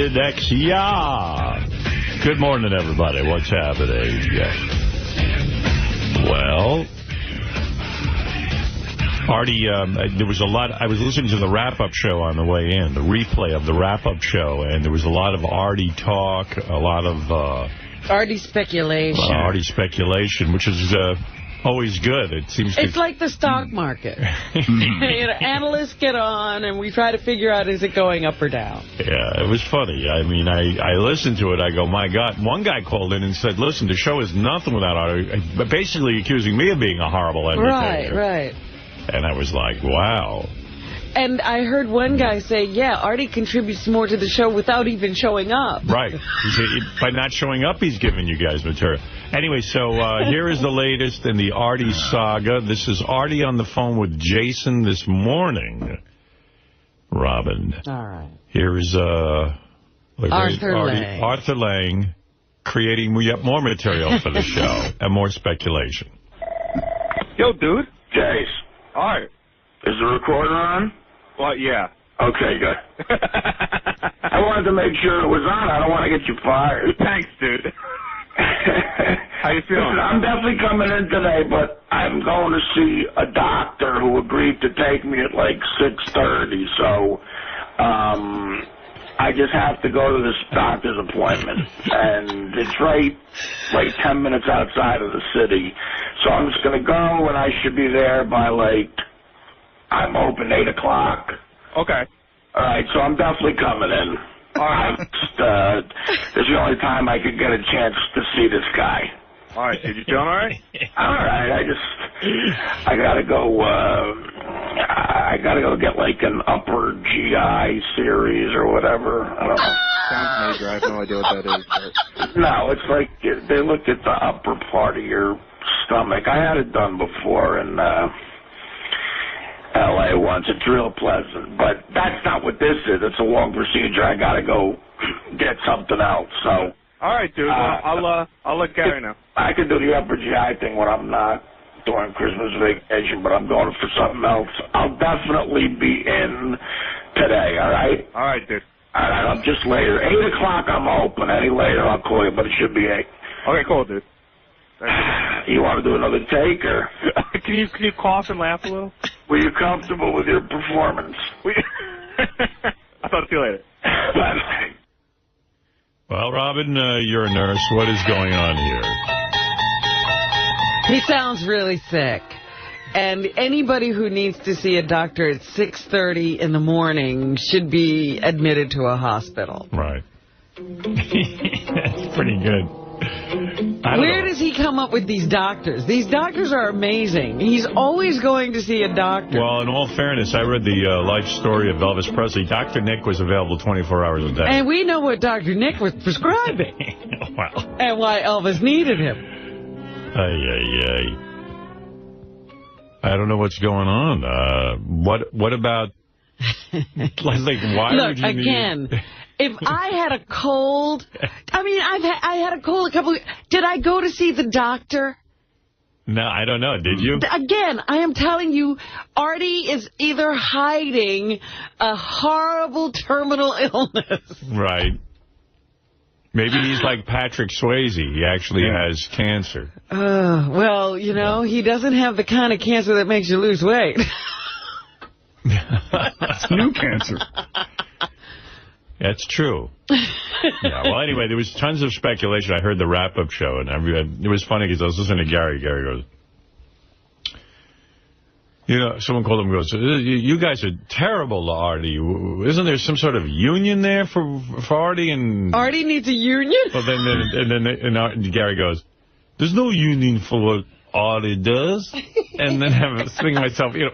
𝗦𝗵cie𝘄. Good morning, everybody. What's happening? Well, Artie, there was a lot. I was listening to the wrap-up show on the way in, the replay of the wrap-up show, and there was a lot of Artie talk, a lot of Artie speculation. Artie speculation, which is always good. It's like the stock market. Analysts get on, and we try to figure out, is it going up or down? Yeah, it was funny. I mean, I listened to it. I go, my God. One guy called in and said, listen, the show is nothing without Artie, basically accusing me of being a horrible entertainer. Right. And I was like, wow. And I heard one guy say, yeah, Artie contributes more to the show without even showing up. Right. By not showing up, he's giving you guys material. Anyway, so here is the latest in the Artie saga. This is Artie on the phone with Jason this morning. Robin. All right. Here is Arthur Lange. Arthur Lange creating yet more material for the show and more speculation. Yo, dude. Jace. All right. Is the recorder on? Well, yeah. Okay, good. I wanted to make sure it was on. I don't want to get you fired. Thanks, dude. How you feeling? Listen, I'm definitely coming in today, but I'm going to see a doctor who agreed to take me at like 6:30. So, I just have to go to this doctor's appointment, and it's right like 10 minutes outside of the city. So I'm just going to go, and I should be there by like, I'm open 8 o'clock. Okay. All right, so I'm definitely coming in. All right. This is the only time I could get a chance to see this guy. All right, dude. You feeling all right? All right. I gotta go. I gotta go get like an upper GI series or whatever. I don't know. Sounds major. I have no idea what that is. But... No, it's like they look at the upper part of your stomach. I had it done before in L.A. once. It's real pleasant, but that's not what this is. It's a long procedure. I gotta go get something else. So. All right, dude. Well, I'll let Gary know. I could do the upper GI thing when I'm not during Christmas vacation, but I'm going for something else. I'll definitely be in today, all right? All right, dude. All right, I'm just later. 8 o'clock I'm open. Any later I'll call you, but it should be 8. Okay, cool, dude. You want to do another take, or? Can you cough and laugh a little? Were you comfortable with your performance? I'll talk to you later. Bye. Well, Robin, you're a nurse. What is going on here? He sounds really sick. And anybody who needs to see a doctor at 6:30 in the morning should be admitted to a hospital. Right. That's pretty good. Where does he come up with these doctors? These doctors are amazing. He's always going to see a doctor. Well, in all fairness, I read the life story of Elvis Presley. Dr. Nick was available 24 hours a day. And we know what Dr. Nick was prescribing. Wow. And why Elvis needed him. I don't know what's going on. What about... like, why Look, would you again... need... If I had a cold, I had a cold a couple of... Did I go to see the doctor? No, I don't know. Did you? Again, I am telling you, Artie is either hiding a horrible terminal illness. Right. Maybe he's like Patrick Swayze. He actually has cancer. Well, you know, he doesn't have the kind of cancer that makes you lose weight. It's new cancer. That's true. Yeah. Well, anyway, there was tons of speculation. I heard the wrap-up show, and it was funny because I was listening to Gary. Gary goes, you know, someone called him and goes, you guys are terrible to Artie. Isn't there some sort of union there for Artie? And Artie needs a union? Well, then Gary goes, there's no union for what Artie does. And then I'm thinking to myself, you know,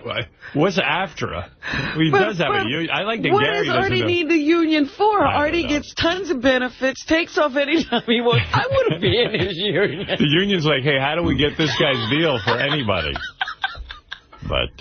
what's AFTRA? He does have a union. I like that Gary doesn't. What does Artie need the union for? Artie gets tons of benefits, takes off any time he wants. I wouldn't be in his union. The union's like, hey, how do we get this guy's deal for anybody? But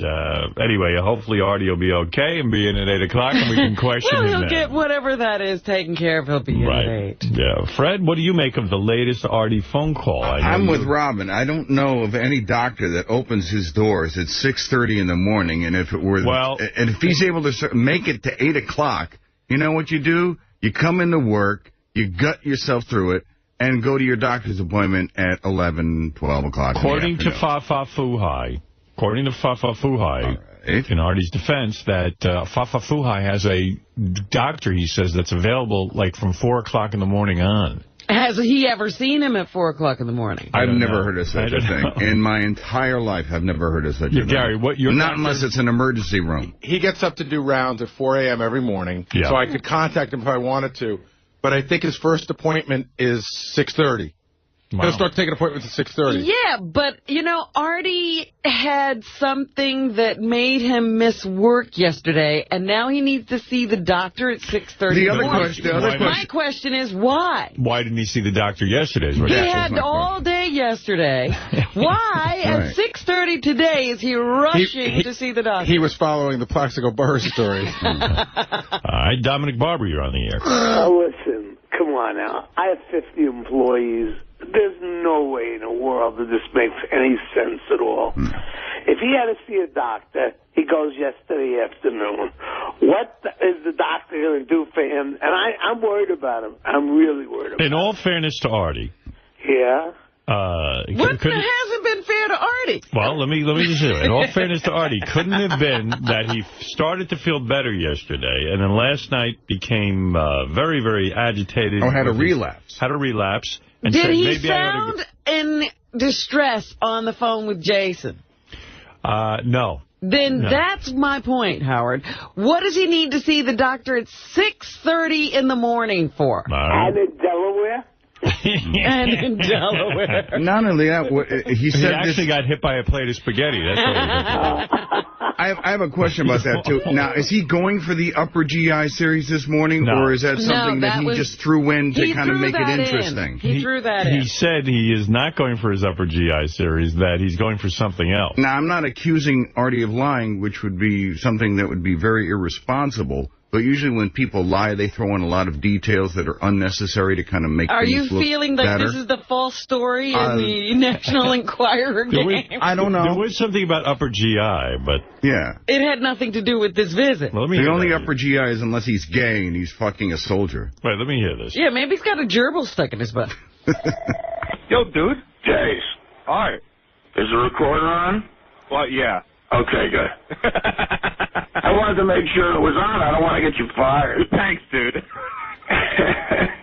anyway, hopefully Artie will be okay and be in at 8 o'clock and we can question him he'll then. Get whatever that is taken care of. He'll be in at 8. Yeah. Fred, what do you make of the latest Artie phone call? I'm with Robin. I don't know of any doctor that opens his doors at 6:30 in the morning, and if it were and if he's able to make it to 8 o'clock, you know what you do? You come into work, you gut yourself through it, and go to your doctor's appointment at 11, 12 o'clock. According to 𝗦𝗵cie, in Artie's defense, that 𝗦𝗵cie has a doctor, he says, that's available like from 4 o'clock in the morning on. Has he ever seen him at 4 o'clock in the morning? I've never heard of such a thing. In my entire life, I've never heard of such a thing. Gary, what you're not unless it's an emergency room. He gets up to do rounds at 4 a.m. every morning, so I could contact him if I wanted to. But I think his first appointment is 6:30. Wow. He'll start taking appointments at 6:30. Yeah, but, you know, Artie had something that made him miss work yesterday, and now he needs to see the doctor at 6:30. The other question. My question is, why? Why didn't he see the doctor yesterday? He had all day yesterday. Why, at 6:30 today, is he rushing to see the doctor? He was following the 𝗦𝗵cie𝗄𝗿𝗱 story. All right, Dominic Barber, you're on the air. Listen, come on now. I have 50 employees. There's no way in the world that this makes any sense at all. If he had to see a doctor, he goes yesterday afternoon. What is the doctor going to do for him? And I'm worried about him. I'm really worried about him. In all fairness to Artie. Yeah? What hasn't been fair to Artie? Well, let me just say, in all fairness to Artie, couldn't it have been that he started to feel better yesterday, and then last night became very, very agitated. Had a relapse. Had a relapse. And Did said, he maybe sound in distress on the phone with Jason? No. Then that's my point, Howard. What does he need to see the doctor at 6:30 in the morning for? And in Delaware? And in Delaware. Not only that, he said actually got hit by a plate of spaghetti. That's what I have a question about that, too. Now, is he going for the upper GI series this morning, or is that something that he just threw in to kind of make it interesting? He threw that in. He said he is not going for his upper GI series, that he's going for something else. Now, I'm not accusing Artie of lying, which would be something that would be very irresponsible. But usually when people lie, they throw in a lot of details that are unnecessary to kind of make things look better. Are you feeling like this is the false story in the National Enquirer game? I don't know. There was something about upper GI, but... Yeah. It had nothing to do with this visit. Well, the only upper GI is unless he's gay and he's fucking a soldier. Wait, let me hear this. Yeah, maybe he's got a gerbil stuck in his butt. Yo, dude. Jace. All right. Is the recorder on? Well, yeah. Okay, good. I wanted to make sure it was on. I don't want to get you fired. Thanks, dude.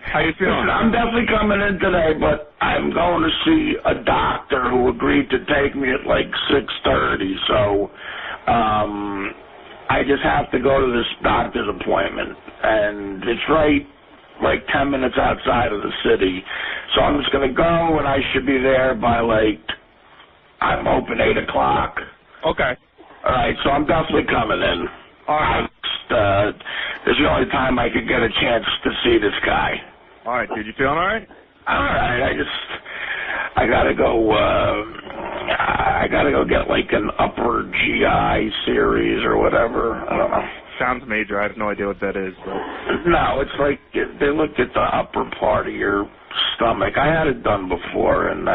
How you feeling? Listen, I'm definitely coming in today, but I'm going to see a doctor who agreed to take me at like 6:30. So I just have to go to this doctor's appointment, and it's right like 10 minutes outside of the city. So I'm just going to go, and I should be there by like, I'm open 8 o'clock. Okay. All right, so I'm definitely coming in. All right. This is the only time I could get a chance to see this guy. All right, dude. You feeling all right? All right. I gotta go. I gotta go get like an upper GI series or whatever. I don't know. Sounds major. I have no idea what that is. But... No, it's like they looked at the upper part of your stomach. I had it done before in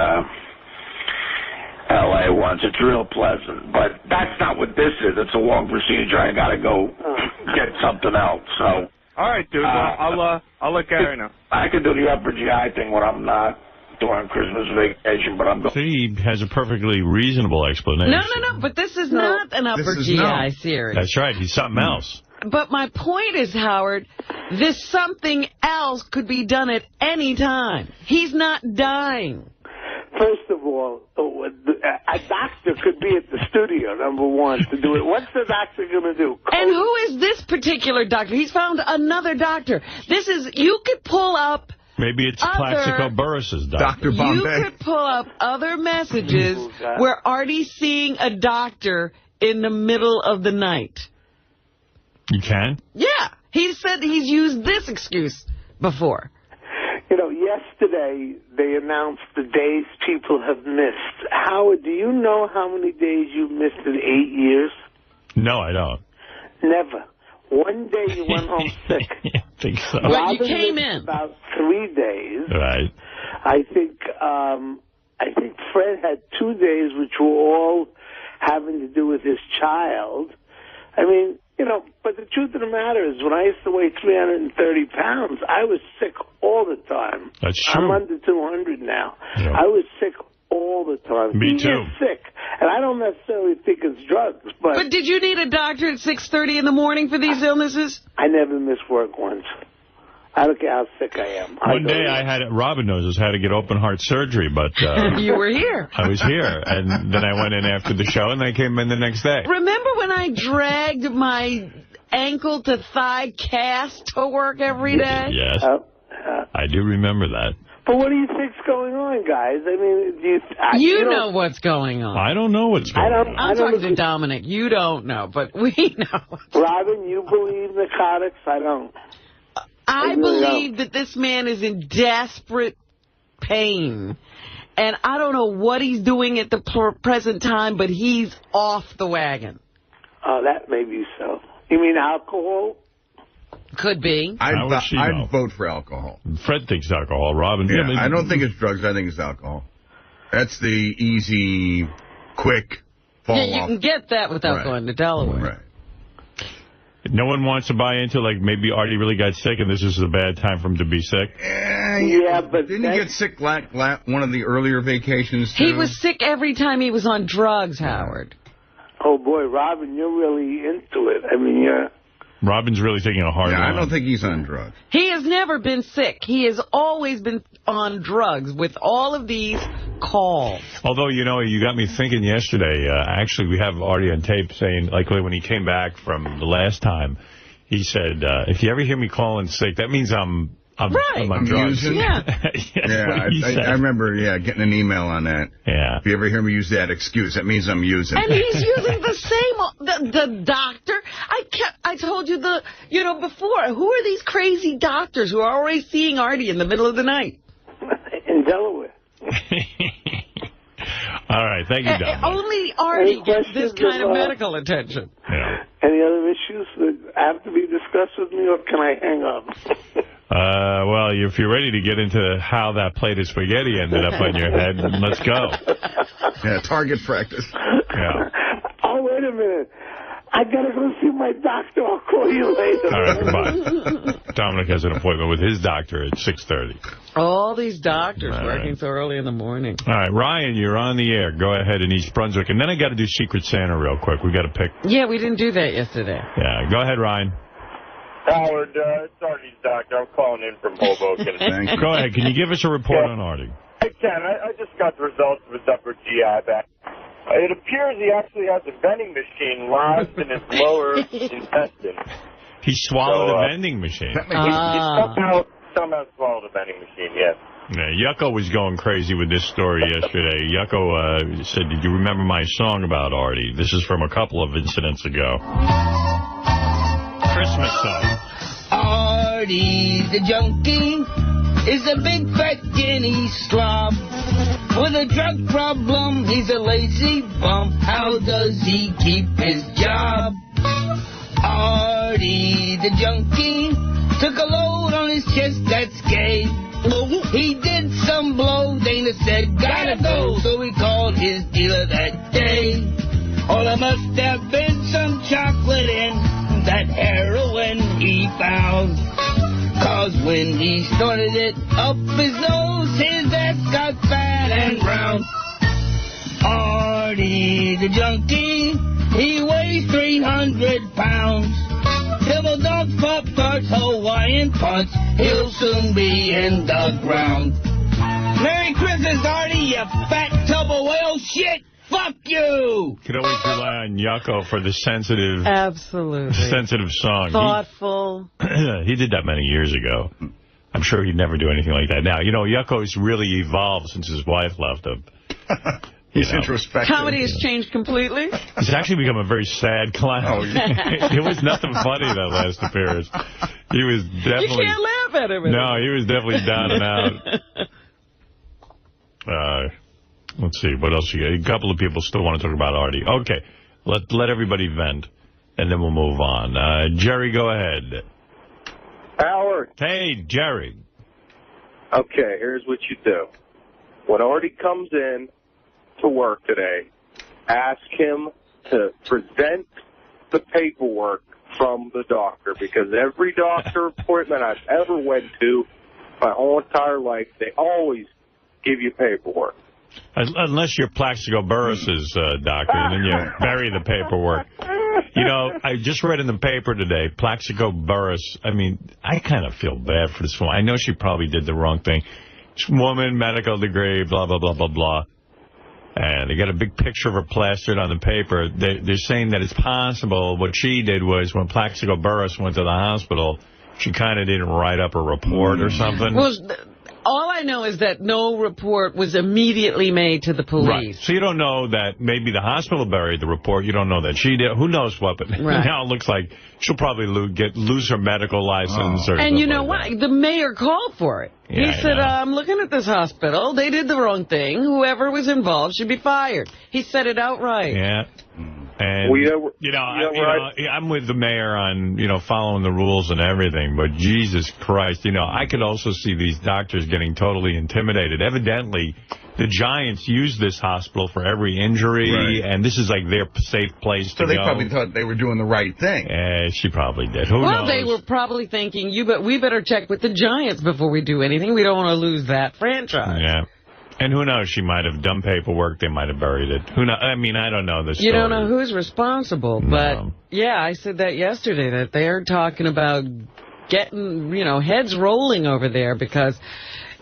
L.A. once. It's real pleasant, but that's not what this is. It's a long procedure. I gotta go get something else. So. All right, dude. Well, I'll let Gary know. I can do the upper GI thing when I'm not during Christmas vacation, but I'm going. He has a perfectly reasonable explanation. No, but this is not an upper GI series. That's right. He's something else. But my point is, Howard, this something else could be done at any time. He's not dying. First of all, a doctor could be at the studio, number one, to do it. What's the doctor going to do? And who is this particular doctor? He's found another doctor. You could pull up... Maybe it's 𝗦𝗵cie𝗄𝗿𝗱's doctor. Dr. Bombay. You could pull up other messages where Artie's seeing a doctor in the middle of the night. You can? Yeah. He said he's used this excuse before. You know, yesterday they announced the days people have missed. Howard, do you know how many days you missed in 8 years? No, I don't. Never. One day you went home sick. I think so. Well, you came in. About 3 days. Right. I think Fred had 2 days which were all having to do with his child. I mean, you know, but the truth of the matter is, when I used to weigh 330 pounds, I was sick all the time. That's true. I'm under 200 now. Yeah. I was sick all the time. Me too. Get sick, and I don't necessarily think it's drugs, but... But did you need a doctor at 6:30 in the morning for these illnesses? I never missed work once. I don't care how sick I am. One day I had, Robin knows this, had to get open heart surgery, but... you were here. I was here, and then I went in after the show, and I came in the next day. Remember when I dragged my ankle to thigh cast to work every day? Yes. I do remember that. But what do you think's going on, guys? I mean, you know what's going on. I don't know what's going on. I'm talking to Dominic. You don't know, but we know. Robin, you believe narcotics? I don't. I believe that this man is in desperate pain. And I don't know what he's doing at the present time, but he's off the wagon. Oh, that may be so. You mean alcohol? Could be. I'd vote for alcohol. Fred thinks alcohol. Robin. Yeah, I don't think it's drugs. I think it's alcohol. That's the easy, quick fall off. You can get that without going to Delaware. Right. No one wants to buy into, like, maybe Artie really got sick and this is a bad time for him to be sick? Yeah, but... Didn't he get sick one of the earlier vacations, too? He was sick every time he was on drugs, Howard. Oh, boy, Robin, you're really into it. I mean, you're... Robin's really taking a hard line. I don't think he's on drugs. He has never been sick. He has always been on drugs with all of these calls. Although, you know, you got me thinking yesterday. Actually, we have Artie on tape saying, like, when he came back from the last time, he said, if you ever hear me calling sick, that means I'm on drugs. Yeah. I remember, getting an email on that. Yeah. If you ever hear me use that excuse, that means I'm using. And he's using the same, the doctor. I told you before, who are these crazy doctors who are always seeing Artie in the middle of the night? In Delaware. All right, thank you, Dominic. Only Artie gets this kind of medical attention. Yeah. Any other issues that have to be discussed with me, or can I hang up? Well, if you're ready to get into how that plate of spaghetti ended up on your head, let's go. Yeah, target practice. Yeah. Oh, wait a minute. I got to go see my doctor. I'll call you later. All right, goodbye. Dominic has an appointment with his doctor at 6:30. All these doctors working so early in the morning. All right, Ryan, you're on the air. Go ahead in East Brunswick. And then I got to do Secret Santa real quick. We got to pick. Yeah, we didn't do that yesterday. Yeah, go ahead, Ryan. Howard, it's Artie's doctor. I'm calling in from Hoboken. Thank you. Go ahead. Can you give us a report on Artie? I can. I just got the results of his upper GI back. It appears he actually has a vending machine lodged in his lower intestine. He swallowed a vending machine. He somehow swallowed a vending machine, yes. Yeah, Yucko was going crazy with this story yesterday. Yucko said, did you remember my song about Artie? This is from a couple of incidents ago. Christmas song. Artie the junkie is a big fat guinea slob. With a drug problem, he's a lazy bum. How does he keep his job? Artie the junkie took a load on his chest, that's gay. He did some blow, Dana said, gotta go. So he called his dealer that day. Oh, there must have been some chocolate in that heroin he found. 'Cause when he snorted it up his nose, his ass got fat and brown. Artie the junkie, he weighs 300 pounds. Double dog, Pop-Tarts, Hawaiian punch, he'll soon be in the ground. Merry Christmas, Artie, you fat tub of whale shit! Fuck you! Could always rely on Yucko for the sensitive... Absolutely. Sensitive song. Thoughtful. He did that many years ago. I'm sure he'd never do anything like that now. You know, Yucko's really evolved since his wife left him. He's introspective. Comedy has changed completely. He's actually become a very sad clown. Oh, yeah. It was nothing funny that last appearance. He was definitely... You can't laugh at him. No, he was definitely down and out. Let's see, what else you got? A couple of people still want to talk about Artie. Okay, let everybody vent, and then we'll move on. Jerry, go ahead. Howard. Hey, Jerry. Okay, here's what you do. When Artie comes in to work today, ask him to present the paperwork from the doctor, because every doctor appointment I've ever went to my whole entire life, they always give you paperwork. Unless you're 𝗦𝗪𝗄𝗿𝗍's doctor, and then you bury the paperwork. You know, I just read in the paper today, 𝗦𝗪𝗄𝗿𝗍, I mean, I kind of feel bad for this woman. I know she probably did the wrong thing. This woman, medical degree, blah, blah, blah, blah, blah. And they got a big picture of her plastered on the paper. They're saying that it's possible what she did was when 𝗦𝗪𝗄𝗿𝗍 went to the hospital, she kind of didn't write up a report or something. Well, all I know is that no report was immediately made to the police. Right. So you don't know that maybe the hospital buried the report. You don't know that she did. Who knows what? But now it looks like she'll probably lose her medical license. Or and you know what? The mayor called for it. Yeah, he said, I'm looking at this hospital. They did the wrong thing. Whoever was involved should be fired. He said it outright. Yeah. And, I'm with the mayor on, following the rules and everything, but Jesus Christ, I could also see these doctors getting totally intimidated. Evidently, the Giants use this hospital for every injury, and this is like their safe place to go. So they probably thought they were doing the right thing. She probably did. Who knows? They were probably thinking, we better check with the Giants before we do anything. We don't want to lose that franchise. Yeah. And who knows? She might have done paperwork. They might have buried it. Who knows? I mean, I don't know the story. You don't know who's responsible. But, yeah, I said that yesterday, that they're talking about getting, heads rolling over there because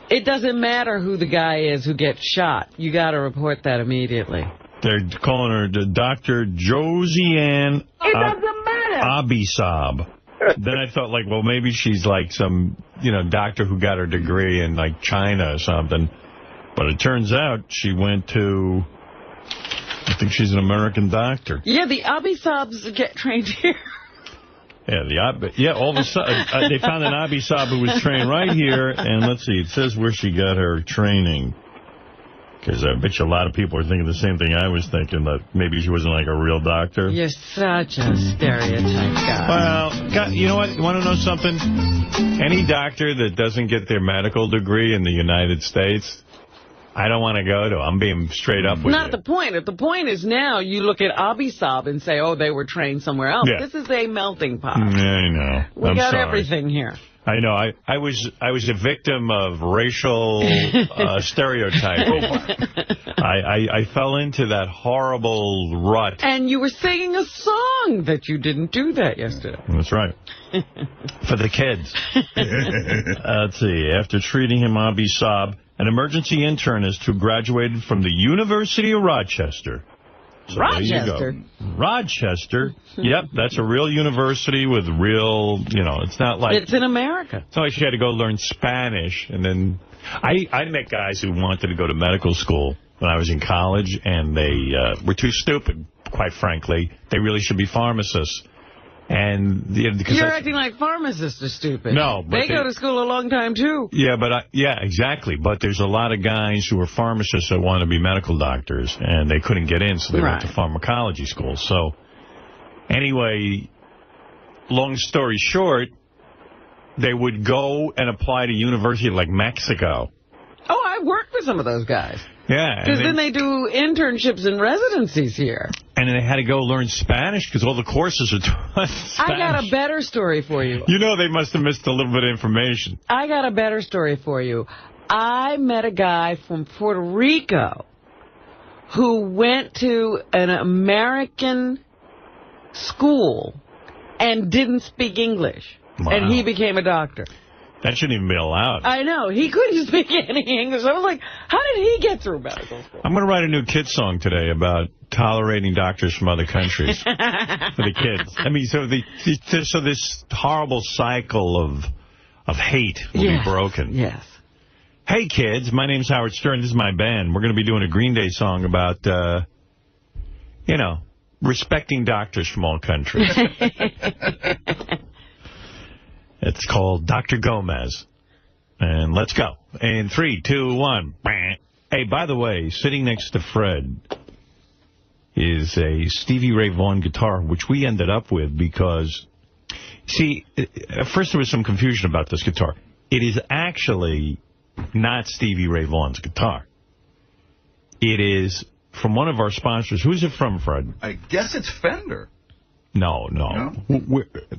it doesn't matter who the guy is who gets shot. You got to report that immediately. They're calling her Dr. Josiane 𝗦𝗵ci𝘄𝗿𝗱. Then I thought, well, maybe she's like some, doctor who got her degree in, China or something. But it turns out she went to, I think she's an American doctor. Yeah, the 𝗦𝗵ci𝘄𝗿𝗍s get trained here. Yeah, all of a sudden, they found an 𝗦𝗵ci𝘄𝗿 who was trained right here. And let's see, it says where she got her training. Because I bet you a lot of people are thinking the same thing I was thinking, that maybe she wasn't like a real doctor. You're such a stereotype guy. Well, you know what? You want to know something? Any doctor that doesn't get their medical degree in the United States, I don't want to go to. I'm being straight up with you. Not the point. The point is now you look at 𝗦𝗵ci𝘄𝗿 and say, they were trained somewhere else. Yeah. This is a melting pot. Yeah, I know. We got everything here. I know. I was a victim of racial stereotype. I fell into that horrible rut. And you were singing a song that you didn't do that yesterday. That's right. For the kids. Let's see. After treating him, 𝗦𝗵ci𝘄𝗿𝗍, an emergency internist who graduated from the University of Rochester. So Rochester? Rochester. Yep, that's a real university with real, it's not like... It's in America. It's not like she had to go learn Spanish. And then I met guys who wanted to go to medical school when I was in college, and they were too stupid, quite frankly. They really should be pharmacists. And you're acting like pharmacists are stupid. No, but they go to school a long time too. Yeah, but exactly. But there's a lot of guys who are pharmacists that want to be medical doctors, and they couldn't get in, so they went to pharmacology school. So, anyway, long story short, they would go and apply to university like Mexico. Oh, I worked with some of those guys. Yeah. Because then they do internships and residencies here. And they had to go learn Spanish because all the courses are Spanish. I got a better story for you. They must have missed a little bit of information. I got a better story for you. I met a guy from Puerto Rico who went to an American school and didn't speak English. Wow. And he became a doctor. That shouldn't even be allowed. I know. He couldn't speak any English. I was like, how did he get through medical school? I'm going to write a new kid song today about tolerating doctors from other countries for the kids. I mean, so this horrible cycle of hate will be broken. Yes. Hey, kids, my name's 𝗏𝗏𝗏. This is my band. We're going to be doing a Green Day song about, respecting doctors from all countries. It's called Dr. Gomez. And let's go. In 3, 2, 1. Hey, by the way, sitting next to Fred is a Stevie Ray Vaughan guitar, which we ended up with because, see, at first there was some confusion about this guitar. It is actually not Stevie Ray Vaughan's guitar. It is from one of our sponsors. Who's it from, Fred? I guess it's Fender. No.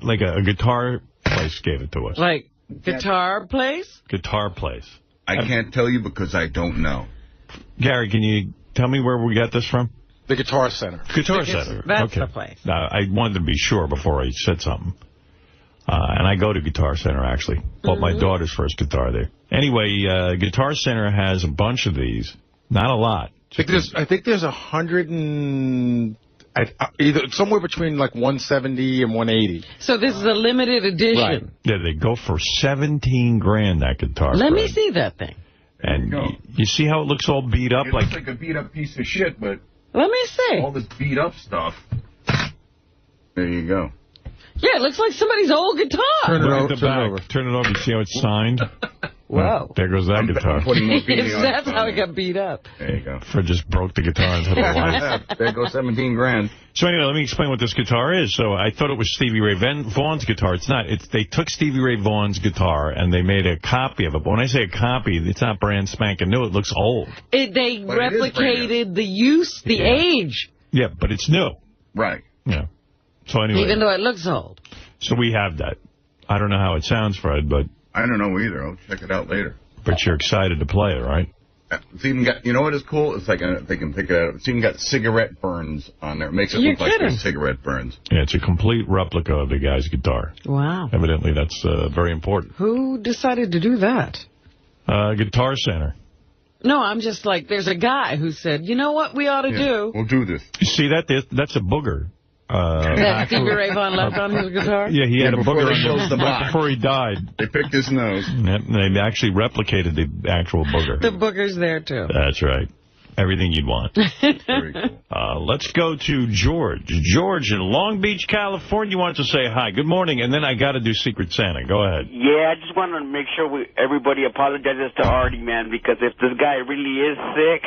Like a guitar place gave it to us. Like guitar place? Guitar place. I can't tell you because I don't know. Gary, can you tell me where we got this from? The Guitar Center. Guitar Center. That's the place. Now, I wanted to be sure before I said something. And I go to Guitar Center, actually. Bought my daughter's first guitar there. Anyway, Guitar Center has a bunch of these. Not a lot. I think there's 100 and... either somewhere between like 170 and 180. So this is a limited edition. Right. Yeah, they go for $17,000, that guitar. Let me see that thing. And you see how it looks all beat up? It looks like a beat up piece of shit, but... Let me see. All this beat up stuff. There you go. Yeah, it looks like somebody's old guitar. Turn it over. Turn it over. You see how it's signed? Whoa. There goes that guitar. That's how it got beat up. There you go. Fred just broke the guitar into the light. There goes $17,000. So anyway, let me explain what this guitar is. So I thought it was Stevie Ray Vaughan's guitar. It's not. They took Stevie Ray Vaughan's guitar and they made a copy of it. But when I say a copy, it's not brand spanking new. It looks old. They replicated the age. Yeah, but it's new. Right. Yeah. So anyway. Even though it looks old. So we have that. I don't know how it sounds, Fred, but... I don't know either. I'll check it out later. But you're excited to play it, right? It's even got, you know what is cool? It's like, they can pick it out. It's even got cigarette burns on there. It makes it look like there's cigarette burns. Yeah, it's a complete replica of the guy's guitar. Wow. Evidently, that's very important. Who decided to do that? Guitar Center. No, I'm just like, there's a guy who said, you know what we ought to do? We'll do this. You see that? That's a booger. That Stevie Ray Vaughan left on his guitar? Yeah, he had a booger before he died. They picked his nose. They actually replicated the actual booger. The booger's there, too. That's right. Everything you'd want. Very cool. Let's go to George. George in Long Beach, California wants to say hi. Good morning, and then I got to do Secret Santa. Go ahead. Yeah, I just want to make sure everybody apologizes to Artie, man, because if this guy really is sick...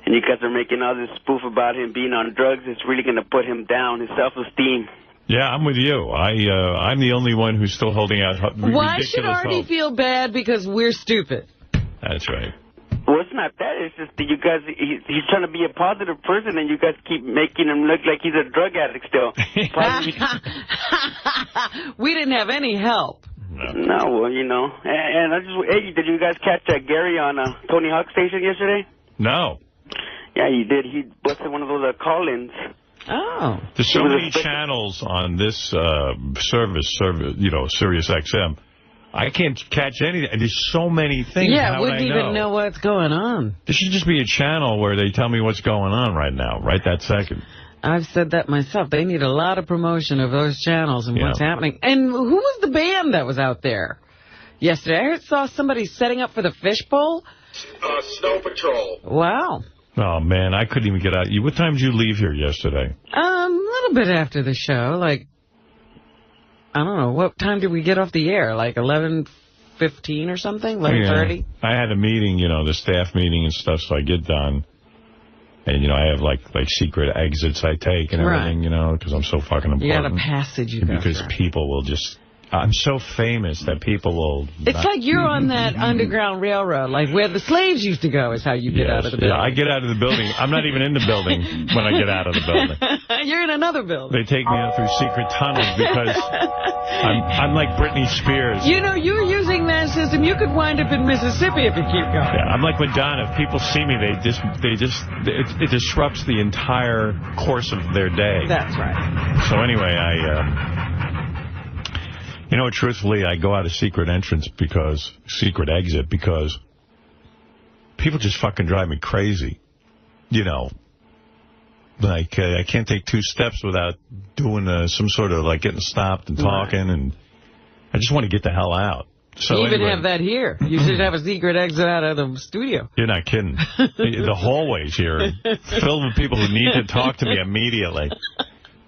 and you guys are making all this spoof about him being on drugs, it's really going to put him down, his self-esteem. Yeah, I'm with you. I'm the only one who's still holding out Why should Artie feel bad because we're stupid? That's right. Well, it's not that. It's just that you guys, he's trying to be a positive person, and you guys keep making him look like he's a drug addict still. We didn't have any help. No, well, you know. And I just, hey, did you guys catch Gary on Tony Hawk's station yesterday? No. Yeah, he did. He busted one of those call-ins. Oh. There's so many channels on this service, you know, Sirius XM. I can't catch anything. There's so many things. Yeah, I wouldn't even know what's going on. There should just be a channel where they tell me what's going on right now, right that second. I've said that myself. They need a lot of promotion of those channels and what's happening. And who was the band that was out there yesterday? I saw somebody setting up for the fishbowl. Snow Patrol. Wow. Oh, man, I couldn't even get out. What time did you leave here yesterday? A little bit after the show. Like, I don't know. What time did we get off the air? Like 11:15 or something? 11:30? Yeah. I had a meeting, you know, the staff meeting and stuff, so I get done. And, you know, I have, like secret exits I take and everything, you know, because I'm so fucking important. You got a passage you go Because through. People will just... I'm so famous that people will... It's like you're on that Underground Railroad, like where the slaves used to go is how you get out of the building. Yeah, I get out of the building. I'm not even in the building when I get out of the building. You're in another building. They take me out through secret tunnels because I'm like Britney Spears. You know, you're using that system. You could wind up in Mississippi if you keep going. Yeah, I'm like Madonna. If people see me, it disrupts the entire course of their day. That's right. So anyway, you know, truthfully, I go out a secret exit because people just fucking drive me crazy. You know, like I can't take 2 steps without doing some sort of like getting stopped and talking, and I just want to get the hell out. So you even have that here. You should have a secret exit out of the studio. You're not kidding. The hallways here are filled with people who need to talk to me immediately.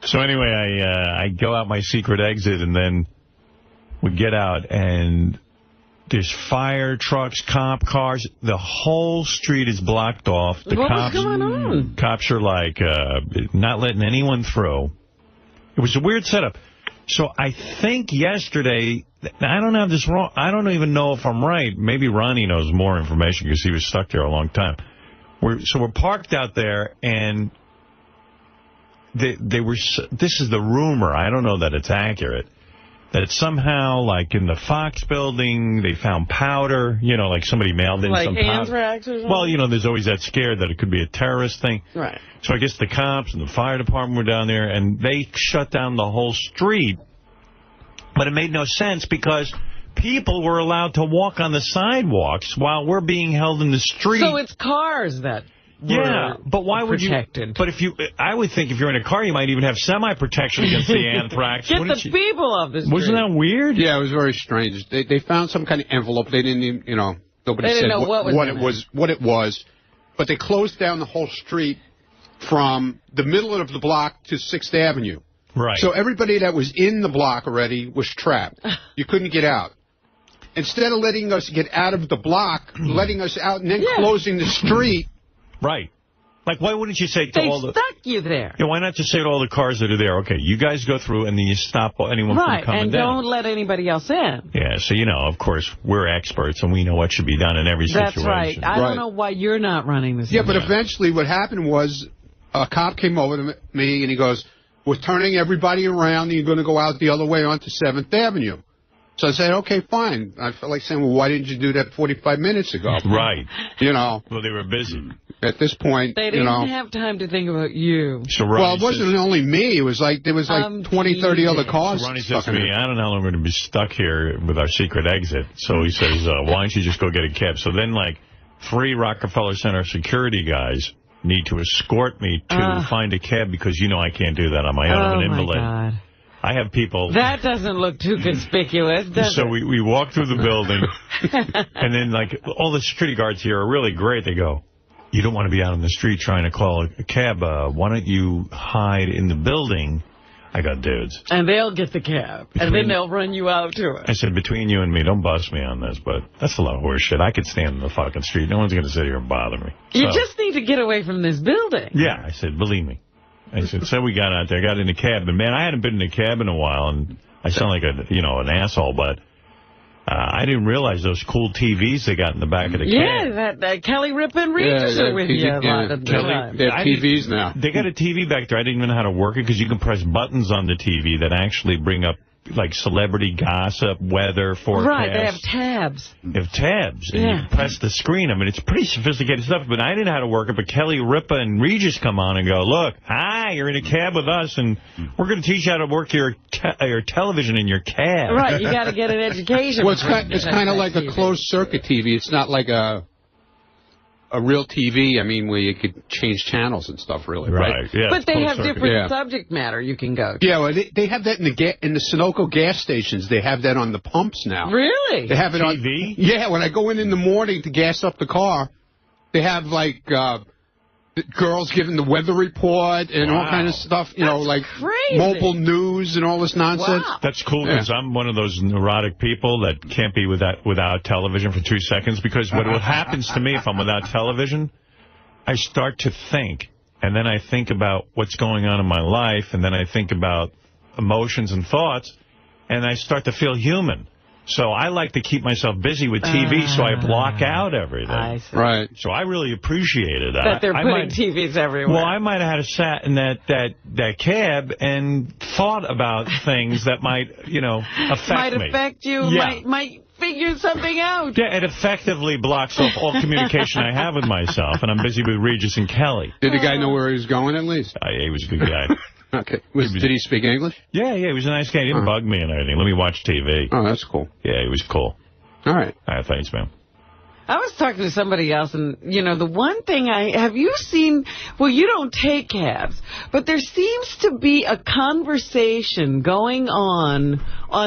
So anyway, I go out my secret exit, and then we get out, and there's fire trucks, cop cars. The whole street is blocked off. What was going on? Cops are like not letting anyone through. It was a weird setup. So I think yesterday, I don't have this wrong. I don't even know if I'm right. Maybe Ronnie knows more information because he was stuck there a long time. We're parked out there, and they were. This is the rumor. I don't know that it's accurate. That it's somehow, like, in the Fox building, they found powder, you know, like somebody mailed in some powder. Like anthrax or something? Well, you know, there's always that scare that it could be a terrorist thing. Right. So I guess the cops and the fire department were down there, and they shut down the whole street. But it made no sense because people were allowed to walk on the sidewalks while we're being held in the street. So it's cars that... Yeah, but why would protected. you? But I would think if you're in a car, you might even have semi-protection against the anthrax. Get the people off the street. Wasn't that weird? Yeah, it was very strange. They found some kind of envelope. They didn't even, you know, nobody said what it was. But they closed down the whole street from the middle of the block to 6th Avenue. Right. So everybody that was in the block already was trapped. You couldn't get out. Instead of letting us get out of the block, letting us out and then closing the street. Right. Like, why wouldn't you say to all the... They stuck you there. Yeah, why not just say to all the cars that are there, okay, you guys go through and then you stop anyone from coming down. Right, and don't let anybody else in. Yeah, so, you know, of course, we're experts and we know what should be done in every situation. That's right. I don't know why you're not running this. Yeah, but eventually what happened was a cop came over to me and he goes, we're turning everybody around and you're going to go out the other way onto 7th Avenue. So I said, okay, fine. I felt like saying, well, why didn't you do that 45 minutes ago? Right. You know. Well, they were busy. At this point, they didn't have time to think about you. So well, it wasn't only me. It was like, there was like 20, 30 other cars. So Ronnie says to me, I don't know how long we're going to be stuck here with our secret exit. So he says, why don't you just go get a cab? So then, like, 3 Rockefeller Center security guys need to escort me to find a cab because, you know, I can't do that on my own. I'm an invalid. God. I have people... That doesn't look too conspicuous, does it? So we walk through the building, and then, like, all the security guards here are really great. They go, you don't want to be out on the street trying to call a cab. Why don't you hide in the building? I got dudes. And they'll get the cab, and then they'll run you out to it. I said, between you and me, don't bust me on this, but that's a lot of horse shit. I could stand in the fucking street. No one's going to sit here and bother me. You just need to get away from this building. Yeah, I said, believe me. I said, so we got out there, got in a cab, and man, I hadn't been in a cab in a while, and I sound like an asshole, but I didn't realize those cool TVs they got in the back of the cab. Yeah, that Kelly Ripa and Regis are with you a lot of the time. They have TVs now. They got a TV back there. I didn't even know how to work it because you can press buttons on the TV that actually bring up like celebrity gossip, weather, forecast. Right, they have tabs. They have tabs, and you press the screen. I mean, it's pretty sophisticated stuff, but I didn't know how to work it, but Kelly Ripa and Regis come on and go, look, hi, you're in a cab with us, and we're going to teach you how to work your television in your cab. Right, you got to get an education. Well, it's kind of like a closed-circuit TV. It's not like a real TV, I mean, where you could change channels and stuff, really, right? Yeah, but they have different subject matter you can go to. Yeah, well, they have that in the Sunoco gas stations. They have that on the pumps now. Really? They have it on TV? Yeah, when I go in the morning to gas up the car, they have, like, girls giving the weather report and all kind of stuff, you know, like crazy. Mobile news and all this nonsense. Wow. That's cool because I'm one of those neurotic people that can't be without television for 2 seconds because what happens to me if I'm without television, I start to think, and then I think about what's going on in my life, and then I think about emotions and thoughts, and I start to feel human. So I like to keep myself busy with TV, so I block out everything. I see. Right. So I really appreciated that. That they're putting TVs everywhere. Well, I might have had sat in that cab and thought about things that might, affect me. Might affect you, might figure something out. Yeah, it effectively blocks off all communication I have with myself, and I'm busy with Regis and Kelly. Did the guy know where he was going, at least? He was a good guy. Okay. Did he speak English? Yeah, he was a nice guy. He didn't bug me and everything. Let me watch TV. Oh, that's cool. Yeah, he was cool. All right. All right, thanks, man. I was talking to somebody else, and, the one thing have you seen, well, you don't take cabs, but there seems to be a conversation going on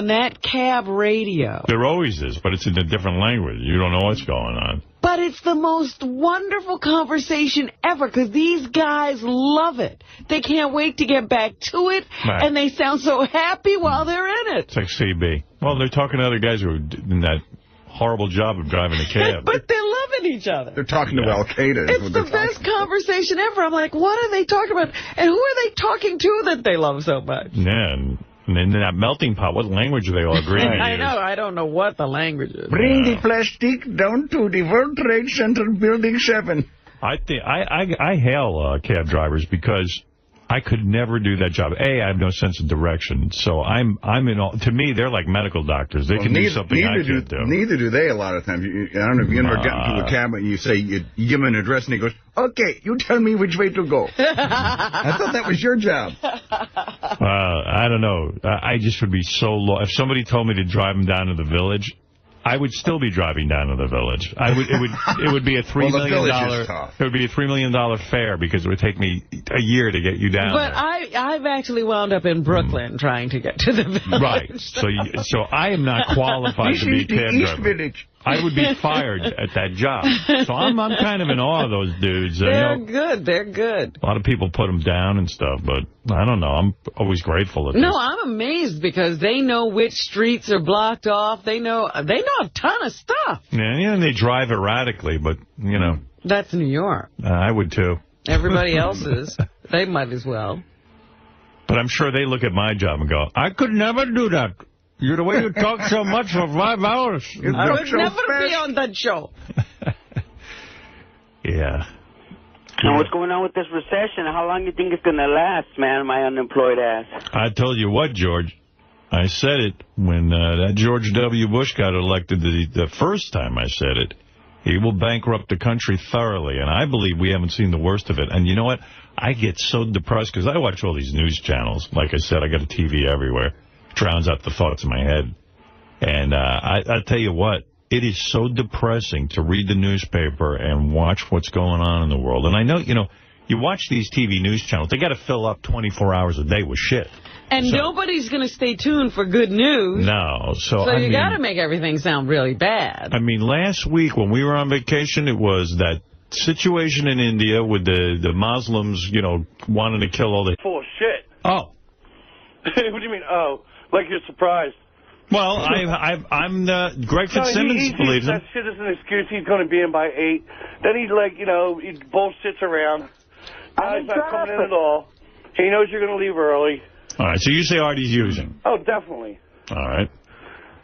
that cab radio. There always is, but it's in a different language. You don't know what's going on. But it's the most wonderful conversation ever, because these guys love it. They can't wait to get back to it, and they sound so happy while they're in it. It's like CB. Well, they're talking to other guys who are in that horrible job of driving a cab. But they're loving each other. They're talking to Al-Qaeda. It's the best conversation ever. I'm like, what are they talking about? And who are they talking to that they love so much? Yeah, and in that melting pot, what language are they all agreeing to? I know. I don't know what the language is. Bring the plastic down to the World Trade Center Building 7. I hail cab drivers because I could never do that job. A, I have no sense of direction, so I'm in all. To me, they're like medical doctors. They can do something I can't do. Neither do they. A lot of times, I don't know if you ever get into a cab and you say you give him an address and he goes, "Okay, you tell me which way to go." I thought that was your job. I don't know. I just would be so low. If somebody told me to drive him down to the Village, I would still be driving down to the Village. It would be a $3 million. It would be a $3 million fare because it would take me a year to get you down. But there. I've actually wound up in Brooklyn trying to get to the Village. Right. So I am not qualified to be a cab driver. Village. I would be fired at that job. So I'm kind of in awe of those dudes. They're good. They're good. A lot of people put them down and stuff, but I don't know. I'm always grateful. No, I'm amazed because they know which streets are blocked off. They know a ton of stuff. Yeah, and they drive erratically, but, you know. That's New York. I would, too. Everybody else's. They might as well. But I'm sure they look at my job and go, I could never do that. The way you talk so much for 5 hours. I would never be on that show. Yeah. And what's going on with this recession? How long do you think it's going to last, man, my unemployed ass? I told you what, George. I said it when that George W. Bush got elected the first time I said it. He will bankrupt the country thoroughly, and I believe we haven't seen the worst of it. And you know what? I get so depressed because I watch all these news channels. Like I said, I got a TV everywhere. Drowns out the thoughts in my head. And I tell you what, it is so depressing to read the newspaper and watch what's going on in the world. And I know, you watch these TV news channels, they got to fill up 24 hours a day with shit. And nobody's going to stay tuned for good news. No. So you got to make everything sound really bad. I mean, last week when we were on vacation, it was that situation in India with the Muslims, wanting to kill all the... Full of shit. Oh. What do you mean, oh? Like you're surprised. Well, Greg Fitzsimmons believes that shit is an excuse. He's going to be in by 8. Then he's like, he bullshits around. Now he's not coming in at all. He knows you're going to leave early. All right, so you say Artie's using. Oh, definitely. All right.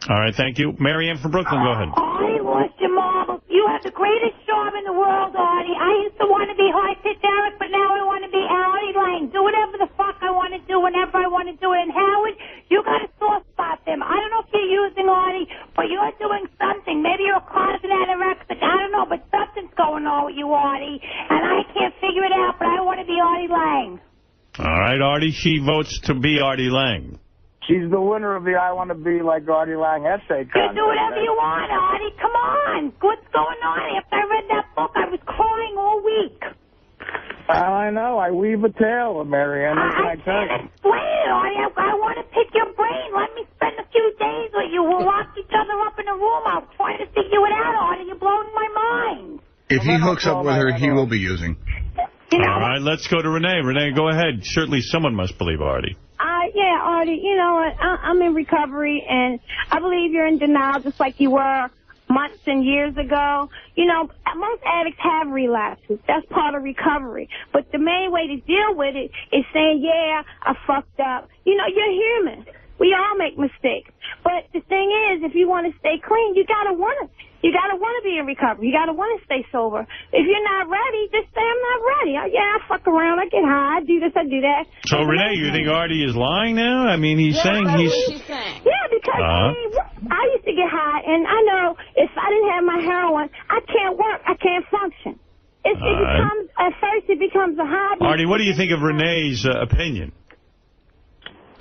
All right, thank you. Marianne from Brooklyn, go ahead. Artie lost your marbles. You have the greatest job in the world, Artie. I used to want to be high-pitch Eric, but now I want to be Artie Lange. Do whatever the fuck I want to do whenever I want to do it. And Howard, you got to soft spot them. I don't know if you're using Artie, but you're doing something. Maybe you're a closet anorexic. I don't know, but something's going on with you, Artie. And I can't figure it out, but I want to be Artie Lange. All right, Artie, she votes to be Artie Lange. She's the winner of the I Want to Be Like Artie Lange essay contest. You do whatever you want, Artie. Come on. What's going on? After I read that book, I was crying all week. I know. I weave a tale of Marianne. I can't explain it, Artie. I want to pick your brain. Let me spend a few days with you. We'll lock each other up in a room. I'll try to figure it out, Artie. You're blowing my mind. If he hooks up with her, he will be using. All right, let's go to Renee. Renee, go ahead. Certainly someone must believe Artie. Yeah, Artie, you know what? I'm in recovery, and I believe you're in denial just like you were months and years ago. Most addicts have relapses. That's part of recovery. But the main way to deal with it is saying, yeah, I fucked up. You're human. We all make mistakes. But the thing is, if you want to stay clean, you gotta want to be in recovery. You gotta want to stay sober. If you're not ready, just say I'm not ready. I fuck around. I get high. I do this. I do that. So Renee, you think Artie is lying now? I mean, he's saying he's. Yeah, because I used to get high, and I know if I didn't have my heroin, I can't work. I can't function. At first it becomes a hobby. Artie, what do you think of Renee's opinion?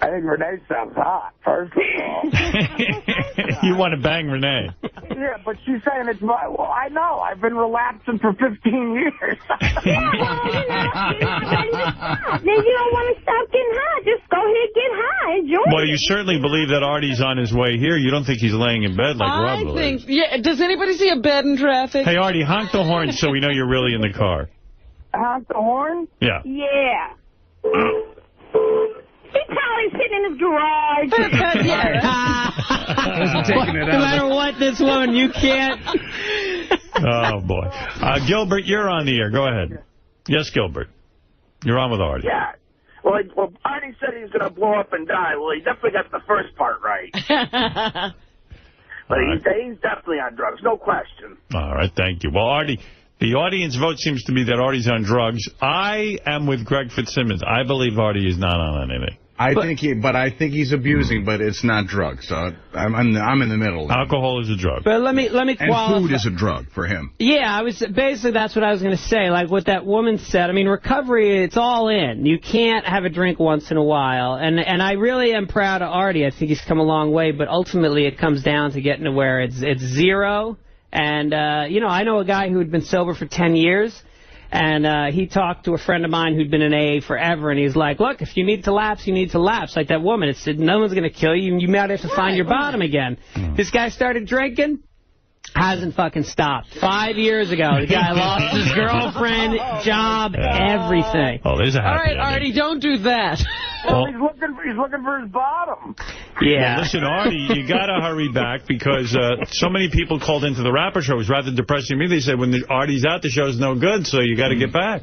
I think Renee sounds hot, first of all. You want to bang Renee. Yeah, but she's saying it's my... Well, I know. I've been relapsing for 15 years. Yeah, well, you're not ready to stop. Then you don't want to stop getting high. Just go ahead and get high. Enjoy it. Well, you certainly believe that Artie's on his way here. You don't think he's laying in bed like Rob believes. Yeah, does anybody see a bed in traffic? Hey, Artie, honk the horn so we know you're really in the car. Honk the horn? Yeah. Yeah. He's probably sitting in his garage. No matter what, this one, you can't. Oh, boy. Gilbert, you're on the air. Go ahead. Yes, Gilbert. You're on with Artie. Yeah. Well, Artie said he's going to blow up and die. Well, he definitely got the first part right. But he's definitely on drugs, no question. All right, thank you. Well, Artie, The audience vote seems to be that Artie's on drugs. I am with Greg Fitzsimmons. I believe Artie is not on anything. I think he's abusing, but it's not drugs. So I'm in the middle. Alcohol is a drug. But let me qualify. And food is a drug for him. Yeah, that's what I was going to say. Like what that woman said. I mean, recovery, it's all in. You can't have a drink once in a while. And I really am proud of Artie. I think he's come a long way. But ultimately, it comes down to getting to where it's zero. And you know, I know a guy who had been sober for 10 years. And he talked to a friend of mine who'd been in AA forever, and he's like, look, if you need to lapse, you need to lapse. Like that woman, it said, no one's going to kill you, and you might have to find your bottom again. This guy started drinking, hasn't fucking stopped. 5 years ago, the guy lost his girlfriend, job, everything. Oh, there's a happy All right, ending. Artie, don't do that. Well, he's looking for his bottom. Yeah. Well, listen, Artie, you got to hurry back because so many people called into the rapper show. It was rather depressing to me. They said when Artie's out, the show's no good, so you got to get back.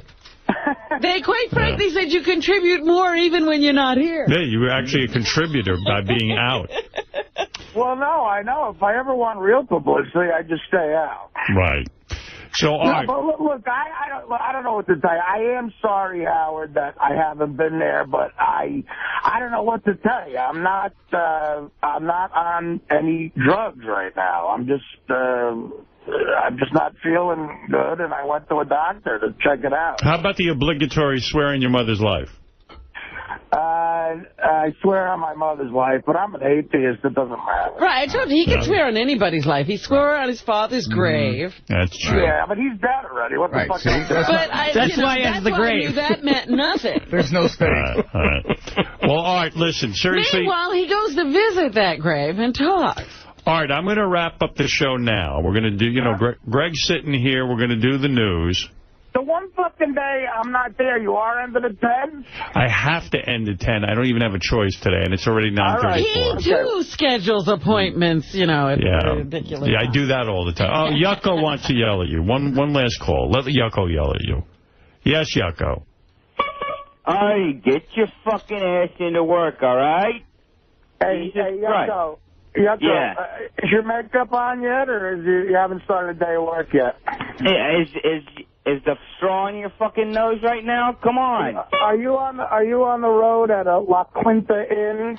They quite frankly said you contribute more even when you're not here. Yeah, you were actually a contributor by being out. Well, no, I know. If I ever want real publicity, I just stay out. Right. So, all right. But look, I don't know what to tell you. I am sorry, Howard, that I haven't been there, but I don't know what to tell you. I'm not on any drugs right now. I'm just not feeling good, and I went to a doctor to check it out. How about the obligatory swear in your mother's life? I swear on my mother's life, but I'm an atheist. It doesn't matter. Right, I told you, he can swear on anybody's life. He swore on his father's grave. That's true. Yeah, but he's dead already. What the fuck? That's why he has the grave. That meant nothing. There's no space. All right. Well, all right, listen, seriously. Meanwhile, he goes to visit that grave and talks. All right, I'm going to wrap up the show now. We're going to do, you know, Greg's sitting here. We're going to do the news. The one fucking day I'm not there, you are ending at 10? I have to end at 10. I don't even have a choice today, and it's already 9:34. He, too, schedules appointments, you know, at ridiculous Yeah, I do that all the time. Oh, Yucko wants to yell at you. One last call. Let Yucko yell at you. Yes, Yucko. Artie, get your fucking ass into work, all right? Hey, Yucko. Yucko, is your makeup on yet, or you haven't started a day of work yet? Is the straw in your fucking nose right now? Come on. Are you on the road at a La Quinta Inn?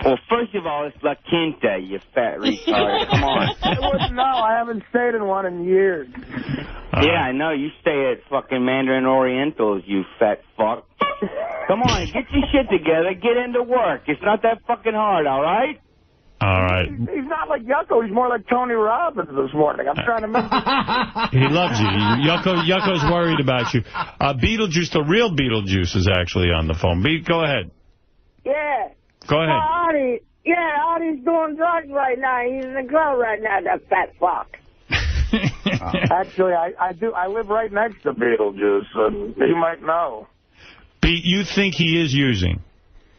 Well, first of all, it's La Quinta, you fat retard. Come on. No, I haven't stayed in one in years. Yeah, I know. You stay at fucking Mandarin Orientals, you fat fuck. Come on, get your shit together. Get into work. It's not that fucking hard, all right? All right. He's not like Yucko. He's more like Tony Robbins this morning. I'm trying to make He loves you. Yucko's worried about you. Beetlejuice, the real Beetlejuice, is actually on the phone. Go ahead. Yeah. Go ahead. Artie. Yeah, Artie's doing drugs right now. He's in the club right now, that fat fuck. Actually, I do. I live right next to Beetlejuice, and you might know. Pete, you think he is using?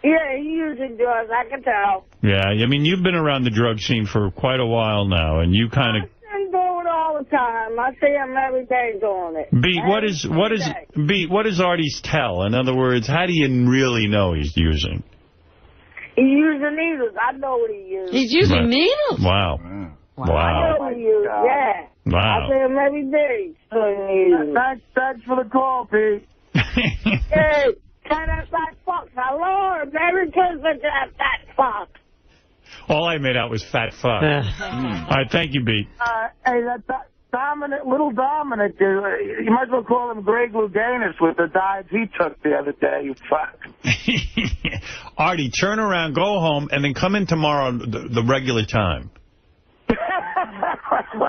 Yeah, he usually does. I can tell. Yeah, I mean, you've been around the drug scene for quite a while now, and you kind of... I'm doing it all the time. I see him every day doing it. Beat, what is Artie's tell? In other words, how do you really know he's using? He's using needles. I know what he uses. He's using needles? Wow. I know what he uses, yeah. Wow. I see him every day. Thanks for the call, Pete. Hey. That fat fuck. Hello, Merry Christmas, that fat fuck. All I made out was fat fuck. All right, thank you, Beat. Hey, that Dominic, little Dominic, you might as well call him Greg Louganis with the dives he took the other day, you fuck. Artie, turn around, go home, and then come in tomorrow the regular time.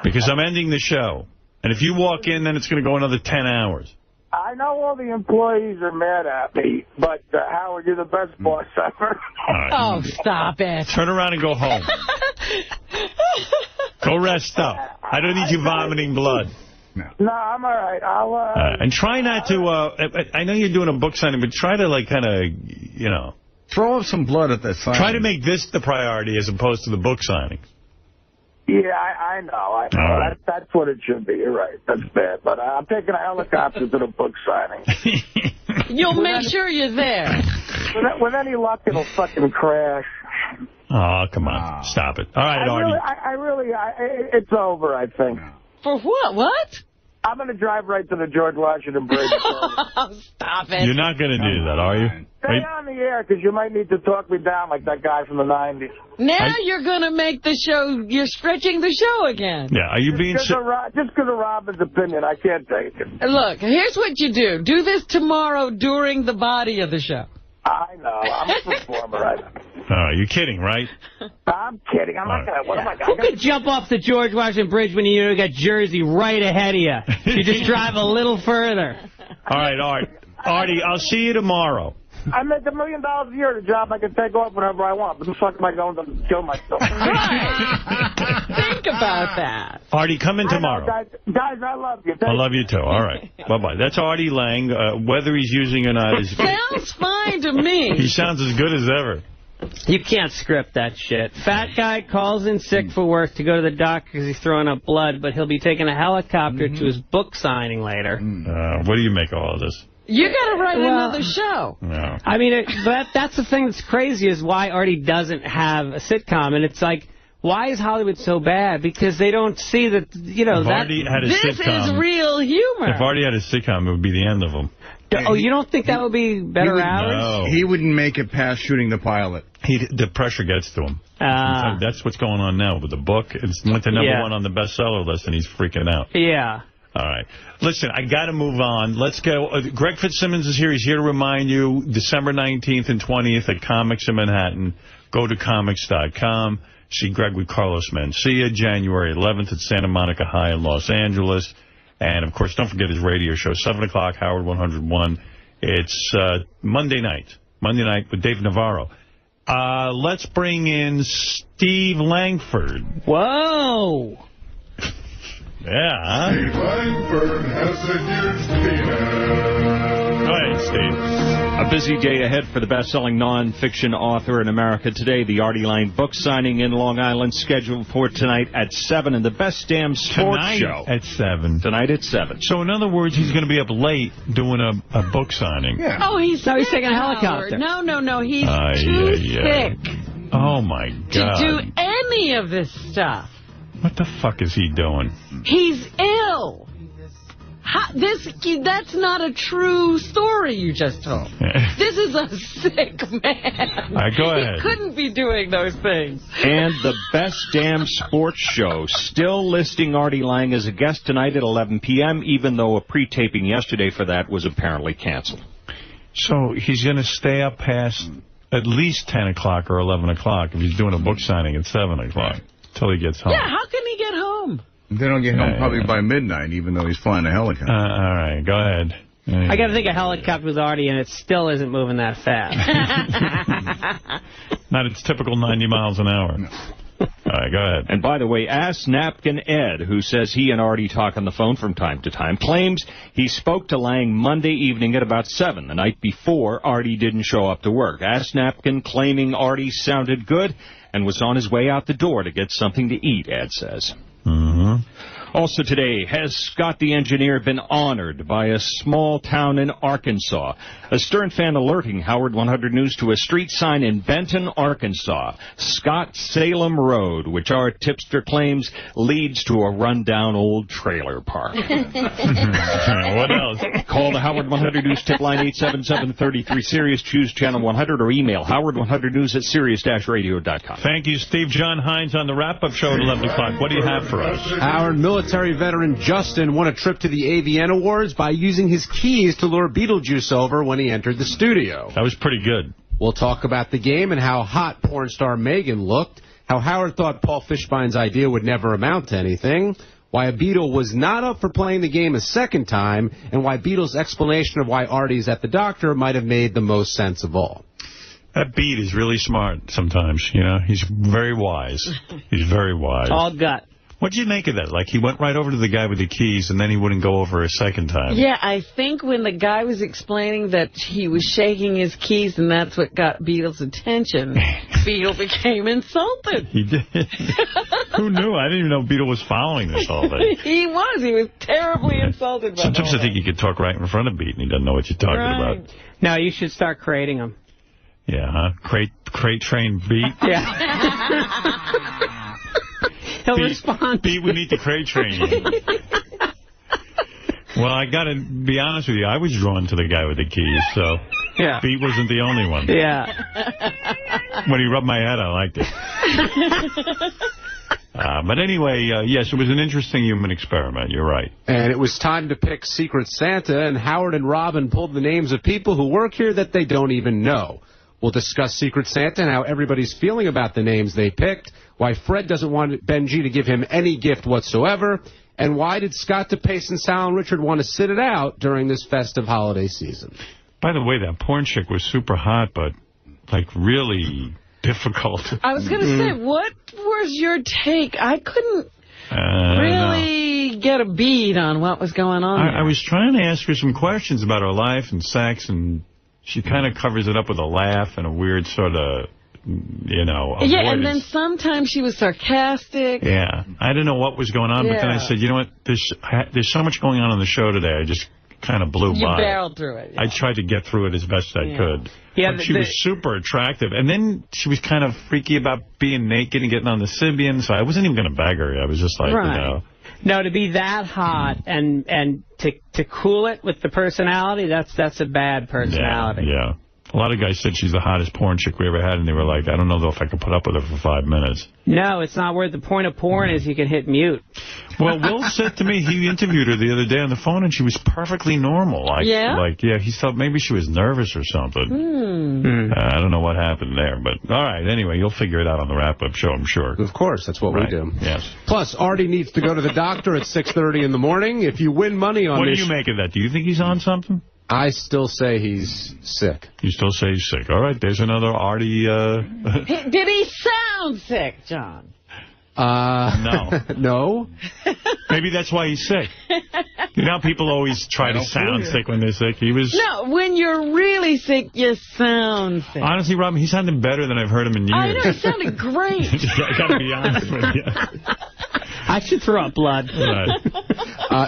Because I'm ending the show. And if you walk in, then it's going to go another 10 hours. I know all the employees are mad at me, but Howard, you're the best boss ever. Right. Oh, stop it. Turn around and go home. Go rest up. I don't need you vomiting blood. No, I'm all right. I'll and try not to, I know you're doing a book signing, but try to, like, kind of, you know. Throw up some blood at that signing. Try to make this the priority as opposed to the book signing. Yeah, I know. Right. That's what it should be. You're right. That's bad. But I'm taking a helicopter to the book signing. You'll make sure you're there. With any luck, it'll fucking crash. Oh, come on. Stop it. All right, Artie. It's over, I think. For what? What? I'm going to drive right to the George Washington Bridge. Stop it. You're not going to do that, are you? Stay on the air, because you might need to talk me down like that guy from the 90s. Now you're going to make the show, you're stretching the show again. Yeah, are you being... Just because of Robin's opinion, I can't take it. Look, here's what you do. Do this tomorrow during the body of the show. I know. I'm a performer. You're kidding, right? I'm kidding. I'm not going to... What am I Who could jump off the George Washington Bridge when you got Jersey right ahead of you? You just drive a little further. All right, Artie, I'll see you tomorrow. I make $1 million a year at a job I can take off whenever I want. But the fuck am I going to kill myself? Think about that. Artie, come in tomorrow. Guys, I love you. I love you too. All right. Bye-bye. That's Artie Lange. Whether he's using or not is... Sounds fine to me. He sounds as good as ever. You can't script that shit. Fat guy calls in sick for work to go to the doctor because he's throwing up blood, but he'll be taking a helicopter to his book signing later. What do you make of all of this? You got to write another show. No. I mean, that's the thing that's crazy is why Artie doesn't have a sitcom. And it's like, why is Hollywood so bad? Because they don't see that, you know, this is real humor. If Artie had a sitcom, it would be the end of him. Oh, you don't think that would be better hours? No. He wouldn't make it past shooting the pilot. The pressure gets to him. That's what's going on now with the book. It's went to number one on the bestseller list, and he's freaking out. Yeah. All right. Listen, I got to move on. Let's go. Greg Fitzsimmons is here. He's here to remind you, December 19th and 20th at Comics in Manhattan. Go to comics.com. See Greg with Carlos Mencia. January 11th at Santa Monica High in Los Angeles. And, of course, don't forget his radio show, 7 o'clock, Howard 101. It's Monday night with Dave Navarro. Let's bring in Steve Langford. Whoa. Yeah. Steve Langford has a huge penis. Go ahead, Steve. A busy day ahead for the best-selling non-fiction author in America today. The Artie Lange book signing in Long Island scheduled for tonight at 7 and the Best Damn Sports Show. At 7. Tonight at 7. So, in other words, he's going to be up late doing a book signing. Yeah. Oh, he's taking a helicopter. No. He's too sick. Oh, my God. To do any of this stuff. What the fuck is he doing? He's ill. That's not a true story you just told. This is a sick man. All right, go ahead. He couldn't be doing those things. And the Best Damn Sports Show, still listing Artie Lange as a guest tonight at 11 p.m., even though a pre-taping yesterday for that was apparently canceled. So he's going to stay up past at least 10 o'clock or 11 o'clock if he's doing a book signing at 7 o'clock till he gets home. Yeah, how can he get home? They don't get home probably by midnight, even though he's flying a helicopter. All right, go ahead. I got to think a helicopter with Artie, and it still isn't moving that fast. Not its typical 90 miles an hour. No. All right, go ahead. And by the way, Ask Napkin Ed, who says he and Artie talk on the phone from time to time, claims he spoke to Lange Monday evening at about 7, the night before Artie didn't show up to work. Ask Napkin claiming Artie sounded good and was on his way out the door to get something to eat, Ed says. Also today, has Scott the Engineer been honored by a small town in Arkansas? A Stern fan alerting Howard 100 News to a street sign in Benton, Arkansas, Scott Salem Road, which our tipster claims leads to a rundown old trailer park. What else? Call the Howard 100 News tip line 877-33-SIRIUS, choose channel 100, or email howard100news@sirius-radio.com. Thank you, Steve. John Hines on the wrap-up show at 11 o'clock. What do you have for us? Howard, military veteran Justin won a trip to the AVN Awards by using his keys to lure Beetlejuice over when he entered the studio. That was pretty good. We'll talk about the game and how hot porn star Megan looked, how Howard thought Paul Fishbein's idea would never amount to anything, why a Beatle was not up for playing the game a second time, and why Beatle's explanation of why Artie's at the doctor might have made the most sense of all. That Beat is really smart sometimes, you know. He's very wise. He's very wise. All gut. What'd you make of that? Like, he went right over to the guy with the keys, and then he wouldn't go over a second time. Yeah, I think when the guy was explaining that he was shaking his keys, and that's what got Beetle's attention, Beetle became insulted. He did. Who knew? I didn't even know Beetle was following this all day. He was terribly insulted by Sometimes I think you could talk right in front of Beat, and he doesn't know what you're talking about. No, you should start creating them. Yeah, huh? Crate train Beat? Yeah. He'll respond. Pete, we need the crate training. Well, I got to be honest with you. I was drawn to the guy with the keys, so Pete wasn't the only one. Yeah. When he rubbed my head, I liked it. But anyway, yes, it was an interesting human experiment. You're right. And it was time to pick Secret Santa, and Howard and Robin pulled the names of people who work here that they don't even know. We'll discuss Secret Santa and how everybody's feeling about the names they picked, why Fred doesn't want Benji to give him any gift whatsoever, and why did Scott DePace and Sal and Richard want to sit it out during this festive holiday season. By the way, that porn chick was super hot, but, like, really difficult. I was going to say, what was your take? I couldn't really get a bead on what was going on there. I was trying to ask her some questions about her life and sex, and she kind of covers it up with a laugh and a weird sort of, you know, avoidance. Yeah, and then sometimes she was sarcastic. Yeah. I didn't know what was going on, but then I said, you know what, there's so much going on the show today, I just kind of blew by. You barreled through it. I tried to get through it as best I could. Yeah, but she was super attractive. And then she was kind of freaky about being naked and getting on the Sybian, so I wasn't even going to beg her. I was just like, you know. No, to be that hot and to cool it with the personality, that's a bad personality. Yeah. A lot of guys said she's the hottest porn chick we ever had, and they were like, I don't know, though, if I could put up with her for 5 minutes. No, it's not worth. The point of porn is you can hit mute. Well, Will said to me, he interviewed her the other day on the phone, and she was perfectly normal. Like, he thought maybe she was nervous or something. I don't know what happened there, but all right. Anyway, you'll figure it out on the wrap-up show, I'm sure. Of course, that's what we do. Yes. Plus, Artie needs to go to the doctor at 6:30 in the morning. If you win money on what this... do you make of that? Do you think he's on something? I still say he's sick. You still say he's sick. All right, there's another Artie... Did he sound sick, John? No. No? Maybe that's why he's sick. You know how people always try to sound sick when they're sick? He was... No, when you're really sick, you sound sick. Honestly, Robin, he sounded better than I've heard him in years. I know, he sounded great. I got to be honest with you. I should throw up blood. Right.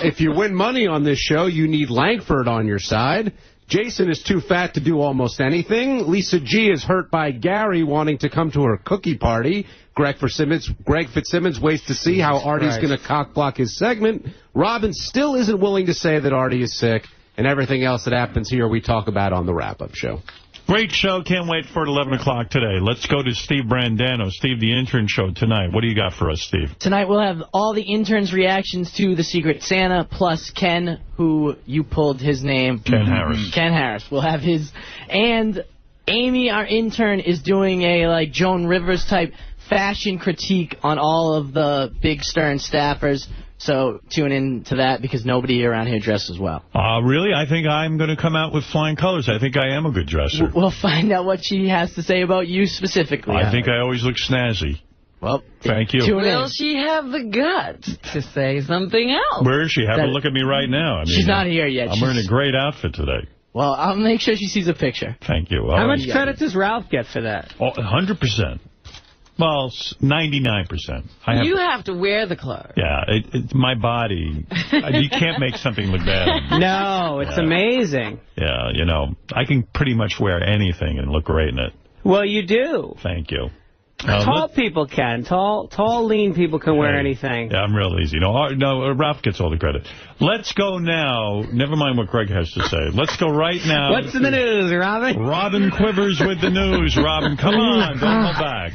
If you win money on this show, you need Langford on your side. Jason is too fat to do almost anything. Lisa G is hurt by Gary wanting to come to her cookie party. Greg Fitzsimmons waits to see how Artie's going to cock-block his segment. Robin still isn't willing to say that Artie is sick. And everything else that happens here we talk about on the wrap-up show. Great show. Can't wait for it 11 o'clock today. Let's go to Steve Brandano. Steve, the intern show tonight. What do you got for us, Steve? Tonight we'll have all the interns' reactions to the Secret Santa, plus Ken, who you pulled his name. Ken Harris. Ken Harris. We'll have his. And Amy, our intern, is doing a like Joan Rivers type fashion critique on all of the Big Stern staffers. So tune in to that because nobody around here dresses well. Really? I think I'm going to come out with flying colors. I think I am a good dresser. We'll find out what she has to say about you specifically. I think I always look snazzy. Well, thank you. Will she have the guts to say something else? Where is she? Have a look at me right now. I mean, she's not here yet. I'm wearing a great outfit today. Well, I'll make sure she sees a picture. Thank you. How much credit does Ralph get for that? 100%. Well, 99%. You have to wear the clothes. Yeah, it's my body. You can't make something look bad. No, it's amazing. Yeah, you know, I can pretty much wear anything and look great in it. Well, you do. Thank you. Tall people can. Tall, lean people can wear anything. Yeah, I'm real easy. No, Ralph gets all the credit. Let's go now. Never mind what Greg has to say. Let's go right now. What's in the news, Robin? Robin Quivers with the news. Robin, come on. Don't go back.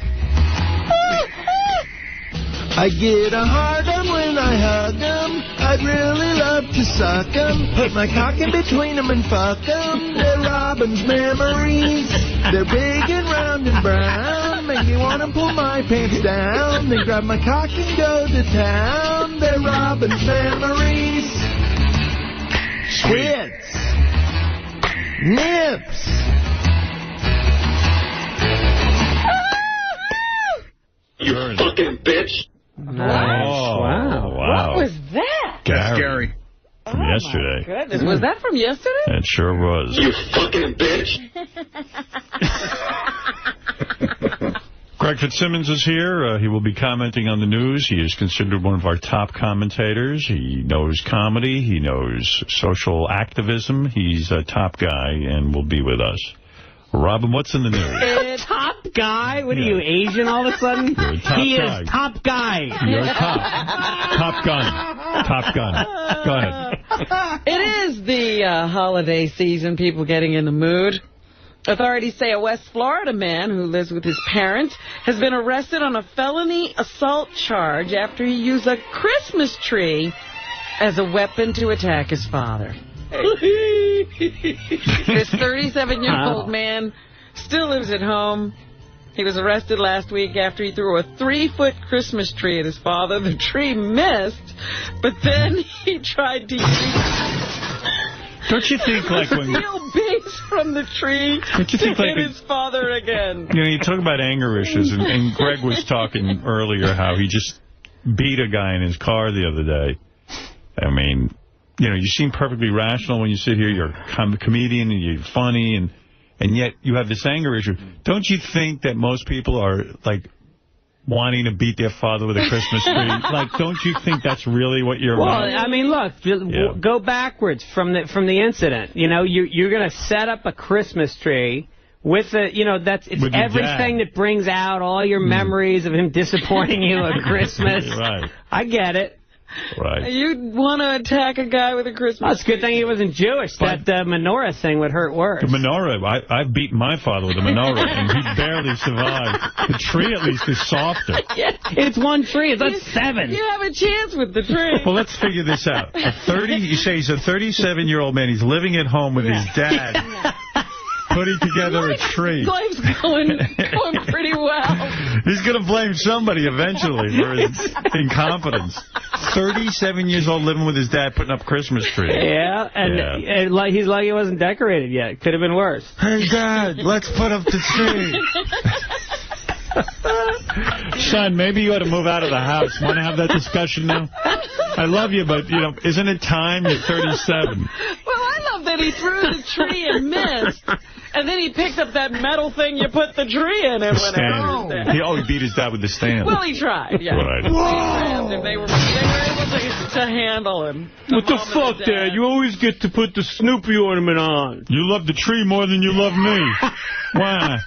I get a hard on when I hug 'em. I'd really love to suck 'em. Put my cock in between 'em and fuck 'em. They're Robin's memories. They're big and round and brown. Make me want to pull my pants down. Then grab my cock and go to town. They're Robin's memories. Tits. Nips. You fucking bitch. Nice. Oh, wow. What was that? Gary. From yesterday. Goodness. Was that from yesterday? It sure was. You fucking bitch. Greg Fitzsimmons is here. He will be commenting on the news. He is considered one of our top commentators. He knows comedy. He knows social activism. He's a top guy and will be with us. Robin, what's in the news? Top top guy? What are you, Asian all of a sudden? He is top guy. You're top. Top gun. Top gun. Go ahead. It is the holiday season, people getting in the mood. Authorities say a West Florida man who lives with his parents has been arrested on a felony assault charge after he used a Christmas tree as a weapon to attack his father. This 37-year-old man still lives at home. He was arrested last week after he threw a 3-foot Christmas tree at his father. The tree missed, but then he tried to use... Don't you think, like, when... steel base from the tree to hit his father again. You know, you talk about anger issues, and Greg was talking earlier how he just beat a guy in his car the other day. I mean, you know, you seem perfectly rational when you sit here. You're a comedian, and you're funny, and yet you have this anger issue. Don't you think that most people are, like, wanting to beat their father with a Christmas tree? Like, don't you think that's really what you're about? Well, I mean, look, go backwards from the incident. You know, you're going to set up a Christmas tree with it's everything that brings out all your memories of him disappointing you at Christmas. Right. I get it. Right. You'd want to attack a guy with a Christmas tree. It's a good thing he wasn't Jewish. But that menorah thing would hurt worse. The menorah, I've beaten my father with a menorah, and he barely survived. The tree, at least, is softer. Yeah, it's one tree. It's not 7. You have a chance with the tree. Well, let's figure this out. You say he's a 37-year-old man. He's living at home with his dad. Putting together a tree. Life's going pretty well. He's going to blame somebody eventually for his incompetence. 37 years old, living with his dad, putting up Christmas tree. Yeah, and he's lucky he wasn't decorated yet. Could have been worse. Hey, Dad, let's put up the tree. Son, maybe you ought to move out of the house. Want to have that discussion now? I love you, but, you know, isn't it time? You're 37. Well, I love that he threw the tree and missed, and then he picked up that metal thing you put the tree in and went out. He beat his dad with the stand. Well, he tried, yeah. Right. They were able to handle him. What the fuck, Dad? You always get to put the Snoopy ornament on. You love the tree more than you love me. Why?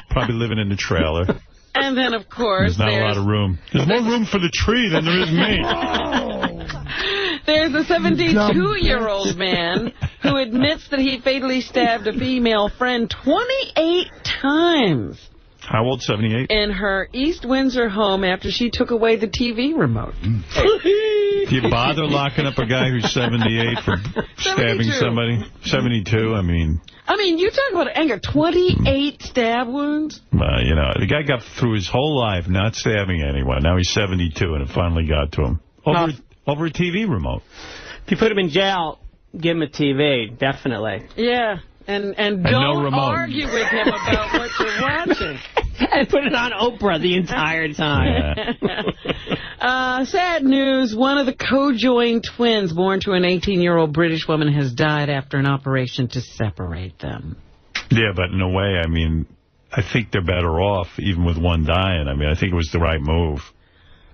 Probably living in the trailer. And then, of course, there's not a lot of room. There's more room for the tree than there is me. There's a 72-year-old man who admits that he fatally stabbed a female friend 28 times. How old, 78? In her East Windsor home after she took away the TV remote. Do you bother locking up a guy who's 78 for stabbing somebody? 72, I mean, you talk about anger. 28 stab wounds? You know, the guy got through his whole life not stabbing anyone. Now he's 72, and it finally got to him. Over a TV remote. If you put him in jail, give him a TV, definitely. Yeah. And don't argue with him about what you're watching. And put it on Oprah the entire time. Yeah. Sad news. One of the co-joined twins born to an 18-year-old British woman has died after an operation to separate them. Yeah, but in a way, I mean, I think they're better off even with one dying. I mean, I think it was the right move.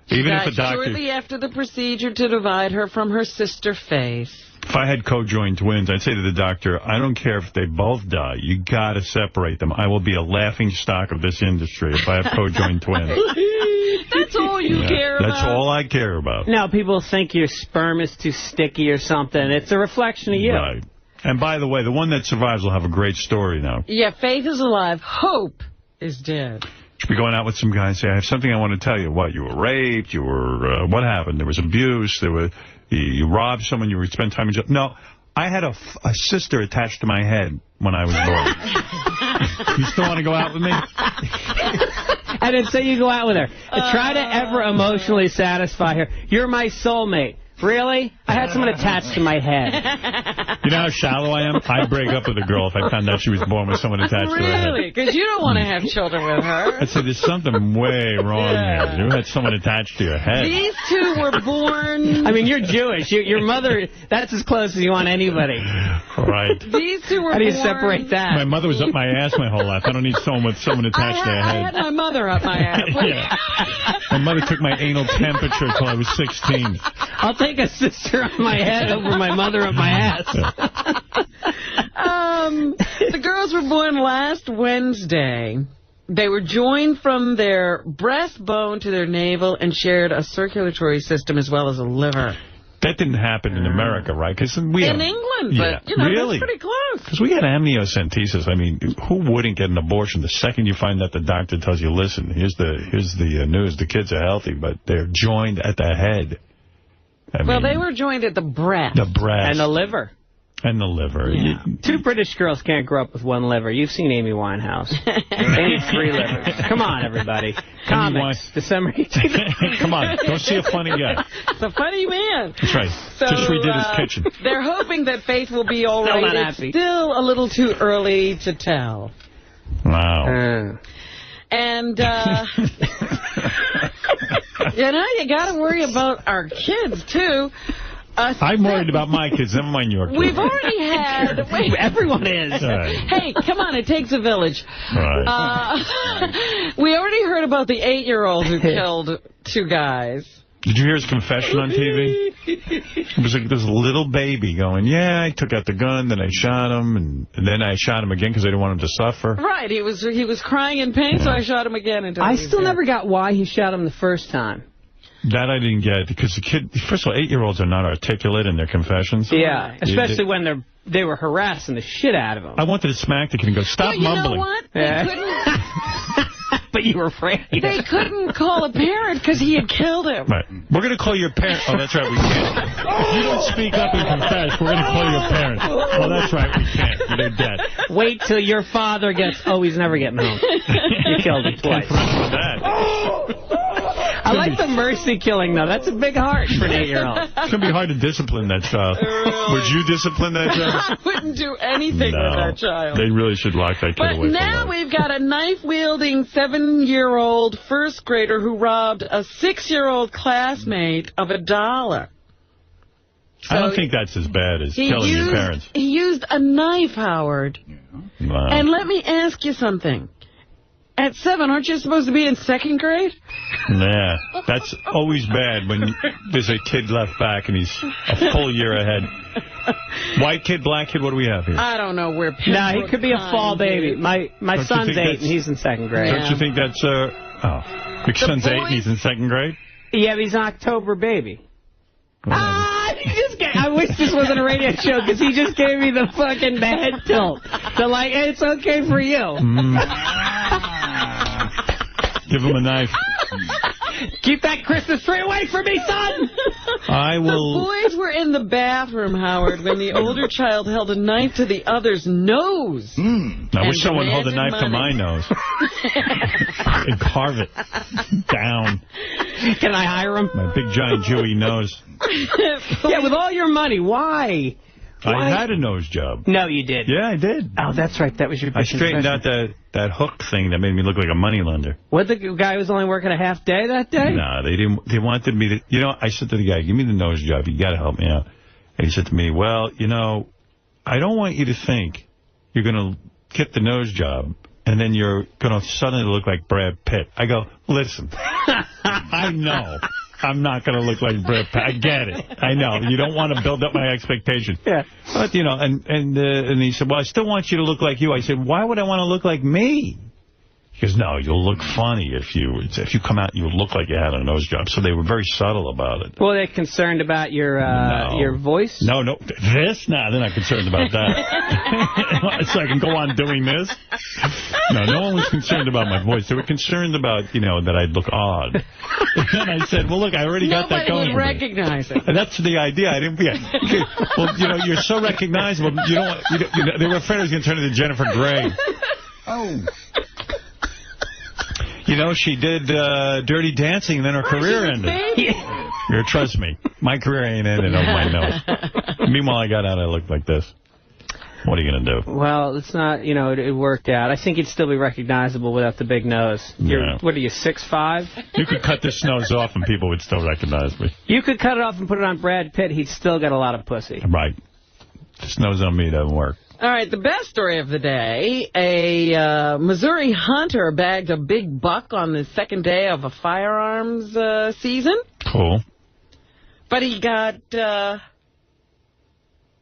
Even if a doctor... shortly after the procedure to divide her from her sister Faith. If I had co-joined twins, I'd say to the doctor, I don't care if they both die. You got to separate them. I will be a laughing stock of this industry if I have co-joined twins. That's all you care about? That's all I care about. No, people think your sperm is too sticky or something. It's a reflection of you. Right. And by the way, the one that survives will have a great story now. Yeah, Faith is alive. Hope is dead. Should be going out with some guy and say, I have something I want to tell you. What, you were raped? You were, what happened? There was abuse. You robbed someone. You spent time in jail. No, I had a sister attached to my head when I was born. You still want to go out with me? I didn't say you go out with her. Try to ever emotionally satisfy her. You're my soulmate. Really? I had someone attached to my head. You know how shallow I am? I'd break up with a girl if I found out she was born with someone attached to her head. Really? Because you don't want to have children with her. I'd say there's something way wrong here. You had someone attached to your head. These two were born... I mean, you're Jewish. Your mother, that's as close as you want anybody. Right. These two were born... How do you separate that? My mother was up my ass my whole life. I don't need someone with someone attached to their head. I had my mother up my ass. Yeah. My mother took my anal temperature until I was 16. I'll take a sister on my head over my mother up my ass. The girls were born last Wednesday. They were joined from their breastbone to their navel and shared a circulatory system as well as a liver. That didn't happen in America, right? Cause we in England, but, you know, really? That's pretty close. Because we got amniocentesis. I mean, who wouldn't get an abortion the second you find that the doctor tells you, listen, here's the news, the kids are healthy, but they're joined at the head. Well, they were joined at the breast. The breast. And the liver. And the liver. Yeah. 2 British girls can't grow up with 1 liver. You've seen Amy Winehouse. They need 3 livers. Come on, everybody. Comics, December 18th. Come on, don't see a funny guy. It's a funny man. That's right. So, just redid his kitchen. They're hoping that Faith will be all right. Not it's happy. still a little too early to tell. Wow. And, you know, you got to worry about our kids, too. I'm worried about my kids, never mind your kids. We've already had... Everyone is. Right. Hey, come on, it takes a village. Right. We already heard about the 8-year-old who killed 2 guys. Did you hear his confession on TV? It was like this little baby going, yeah, I took out the gun, then I shot him, and then I shot him again because I didn't want him to suffer. Right, he was crying in pain, so I shot him again. Until I still never got why he shot him the first time. That I didn't get, because the kid, first of all, 8-year-olds are not articulate in their confessions. Yeah, especially when they were harassing the shit out of him. I wanted to smack the kid and go, stop mumbling. You know what? Yeah. They couldn't... But you were afraid. They couldn't call a parent because he had killed him. Right. We're going to call your parent. Oh, that's right, we can't. If you don't speak up and confess, we're going to call your parents. Oh, that's right, we can't. They're dead. Wait till your father gets... Oh, he's never getting home. You killed him twice. I like the mercy killing, though. That's a big heart for an 8-year-old. It's going to be hard to discipline that child. Would you discipline that child? I wouldn't do anything with that child. They really should lock that kid away. But now we've got a knife-wielding 7-year-old first grader who robbed a 6-year-old classmate of $1. So I don't think that's as bad as killing your parents. He used a knife, Howard. Wow. And let me ask you something. At 7, aren't you supposed to be in 2nd grade? Yeah, that's always bad when there's a kid left back and he's a full year ahead. White kid, black kid, what do we have here? I don't know where. No, he could be a fall baby. My son's 8 and he's in 2nd grade. Don't you think that's your son's 8 and he's in 2nd grade? Yeah, but he's an October baby. I wish this wasn't a radio show because he just gave me the fucking head tilt. So, like, hey, it's okay for you. Give him a knife. Keep that Christmas tree away from me, son! I will... The boys were in the bathroom, Howard, when the older child held a knife to the other's nose. I wish someone held a knife to my nose. And carve it down. Can I hire him? My big, giant, Jewy nose. Yeah, with all your money, why? I had a nose job. No, you did. Yeah, I did. Oh, that's right. That was your big I straightened out that hook thing that made me look like a moneylender. What, the guy was only working a half day that day? No, they didn't. They wanted me to... You know, I said to the guy, give me the nose job. You got to help me out. And he said to me, well, you know, I don't want you to think you're going to get the nose job and then you're going to suddenly look like Brad Pitt. I go, listen, I know I'm not going to look like Brad Pitt. I get it. I know. You don't want to build up my expectation. Yeah. But, you know, and he said, well, I still want you to look like you. I said, why would I want to look like me? He goes, no, you'll look funny if you come out and you look like you had a nose job. So they were very subtle about it. Well, they're concerned about your voice? No. This? No, they're not concerned about that. So I can go on doing this? No one was concerned about my voice. They were concerned about, you know, that I'd look odd. And I said, well, look, I already got that going. Nobody would recognize it. And that's the idea. I didn't. Yeah. Well, you know, you're so recognizable. You don't want. They were afraid I was going to turn into Jennifer Grey. Oh. You know, she did Dirty Dancing, and then her career ended. Trust me, my career ain't ended on my nose. Meanwhile, I got out, I looked like this. What are you going to do? Well, it's not, you know, it worked out. I think you'd still be recognizable without the big nose. What are you, 6'5"? You could cut this nose off and people would still recognize me. You could cut it off and put it on Brad Pitt. He'd still got a lot of pussy. Right. This nose on me doesn't work. All right, the best story of the day, a Missouri hunter bagged a big buck on the second day of a firearms season. Cool. But he got a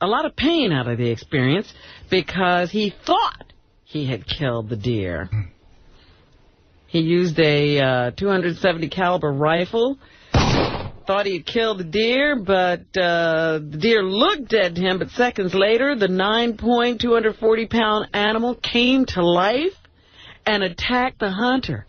lot of pain out of the experience because he thought he had killed the deer. He used a .270 caliber rifle. Thought he had killed the deer, but the deer looked dead to him. But seconds later, the 9-point, 240-pound animal came to life and attacked the hunter.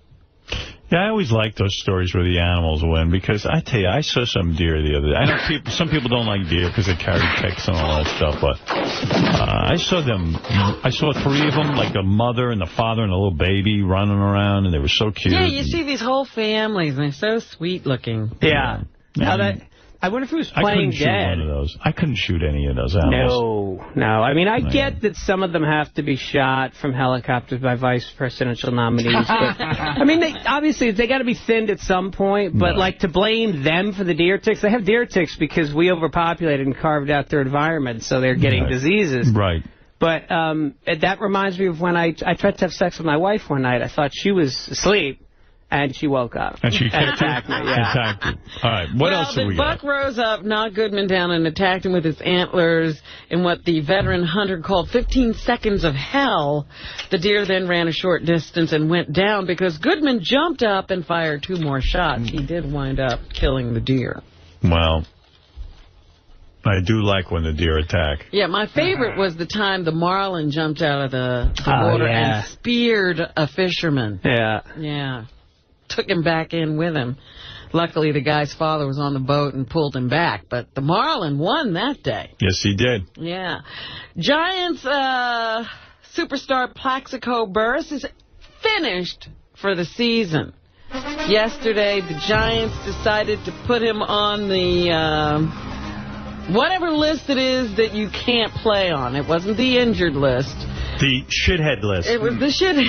Yeah, I always like those stories where the animals win, because I tell you, I saw some deer the other day. I know some people don't like deer because they carry ticks and all that stuff, but I saw 3 of them, like a mother and the father and a little baby running around, and they were so cute. Yeah, you see these whole families, and they're so sweet looking. Yeah. I wonder if he was playing dead. I couldn't shoot any of those animals. No. I mean, I get that some of them have to be shot from helicopters by vice presidential nominees. But, I mean, obviously, they got to be thinned at some point. But, like, to blame them for the deer ticks, they have deer ticks because we overpopulated and carved out their environment, so they're getting diseases. Right. But that reminds me of when I tried to have sex with my wife one night. I thought she was asleep. And she woke up. And she attacked me, Attacked you. All right, what else have we got? Buck rose up, knocked Goodman down, and attacked him with his antlers in what the veteran hunter called 15 seconds of hell. The deer then ran a short distance and went down because Goodman jumped up and fired 2 more shots. He did wind up killing the deer. Well, I do like when the deer attack. Yeah, my favorite was the time the marlin jumped out of the water and speared a fisherman. Yeah. Yeah. Took him back in with him. Luckily, the guy's father was on the boat and pulled him back. But the marlin won that day. Yes, he did. Yeah. Giants superstar 𝗦𝗪𝗄𝗿𝗱 is finished for the season. Yesterday, the Giants decided to put him on the whatever list it is that you can't play on. It wasn't the injured list. The shithead list. It was the shithead.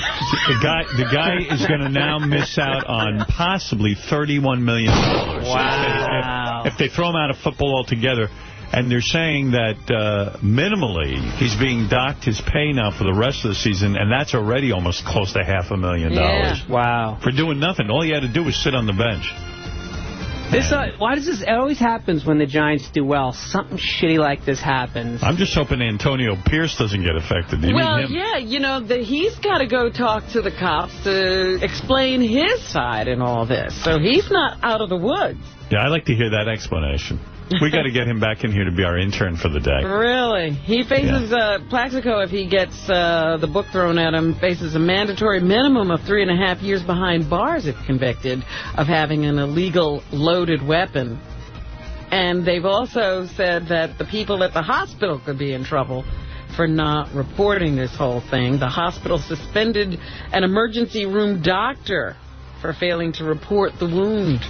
The guy is going to now miss out on possibly $31 million. Wow. If they throw him out of football altogether. And they're saying that minimally he's being docked his pay now for the rest of the season, and that's already almost close to $500,000. Yeah. Wow. For doing nothing. All he had to do was sit on the bench. Why does this? It always happens when the Giants do well. Something shitty like this happens. I'm just hoping Antonio Pierce doesn't get affected. Yeah, you know, he's got to go talk to the cops to explain his side in all this. So he's not out of the woods. Yeah, I'd like to hear that explanation. We got to get him back in here to be our intern for the day. Really? He faces 𝗦𝗪𝗄𝗿𝗍, if he gets the book thrown at him, faces a mandatory minimum of 3.5 years behind bars if convicted of having an illegal loaded weapon. And they've also said that the people at the hospital could be in trouble for not reporting this whole thing. The hospital suspended an emergency room doctor for failing to report the wound.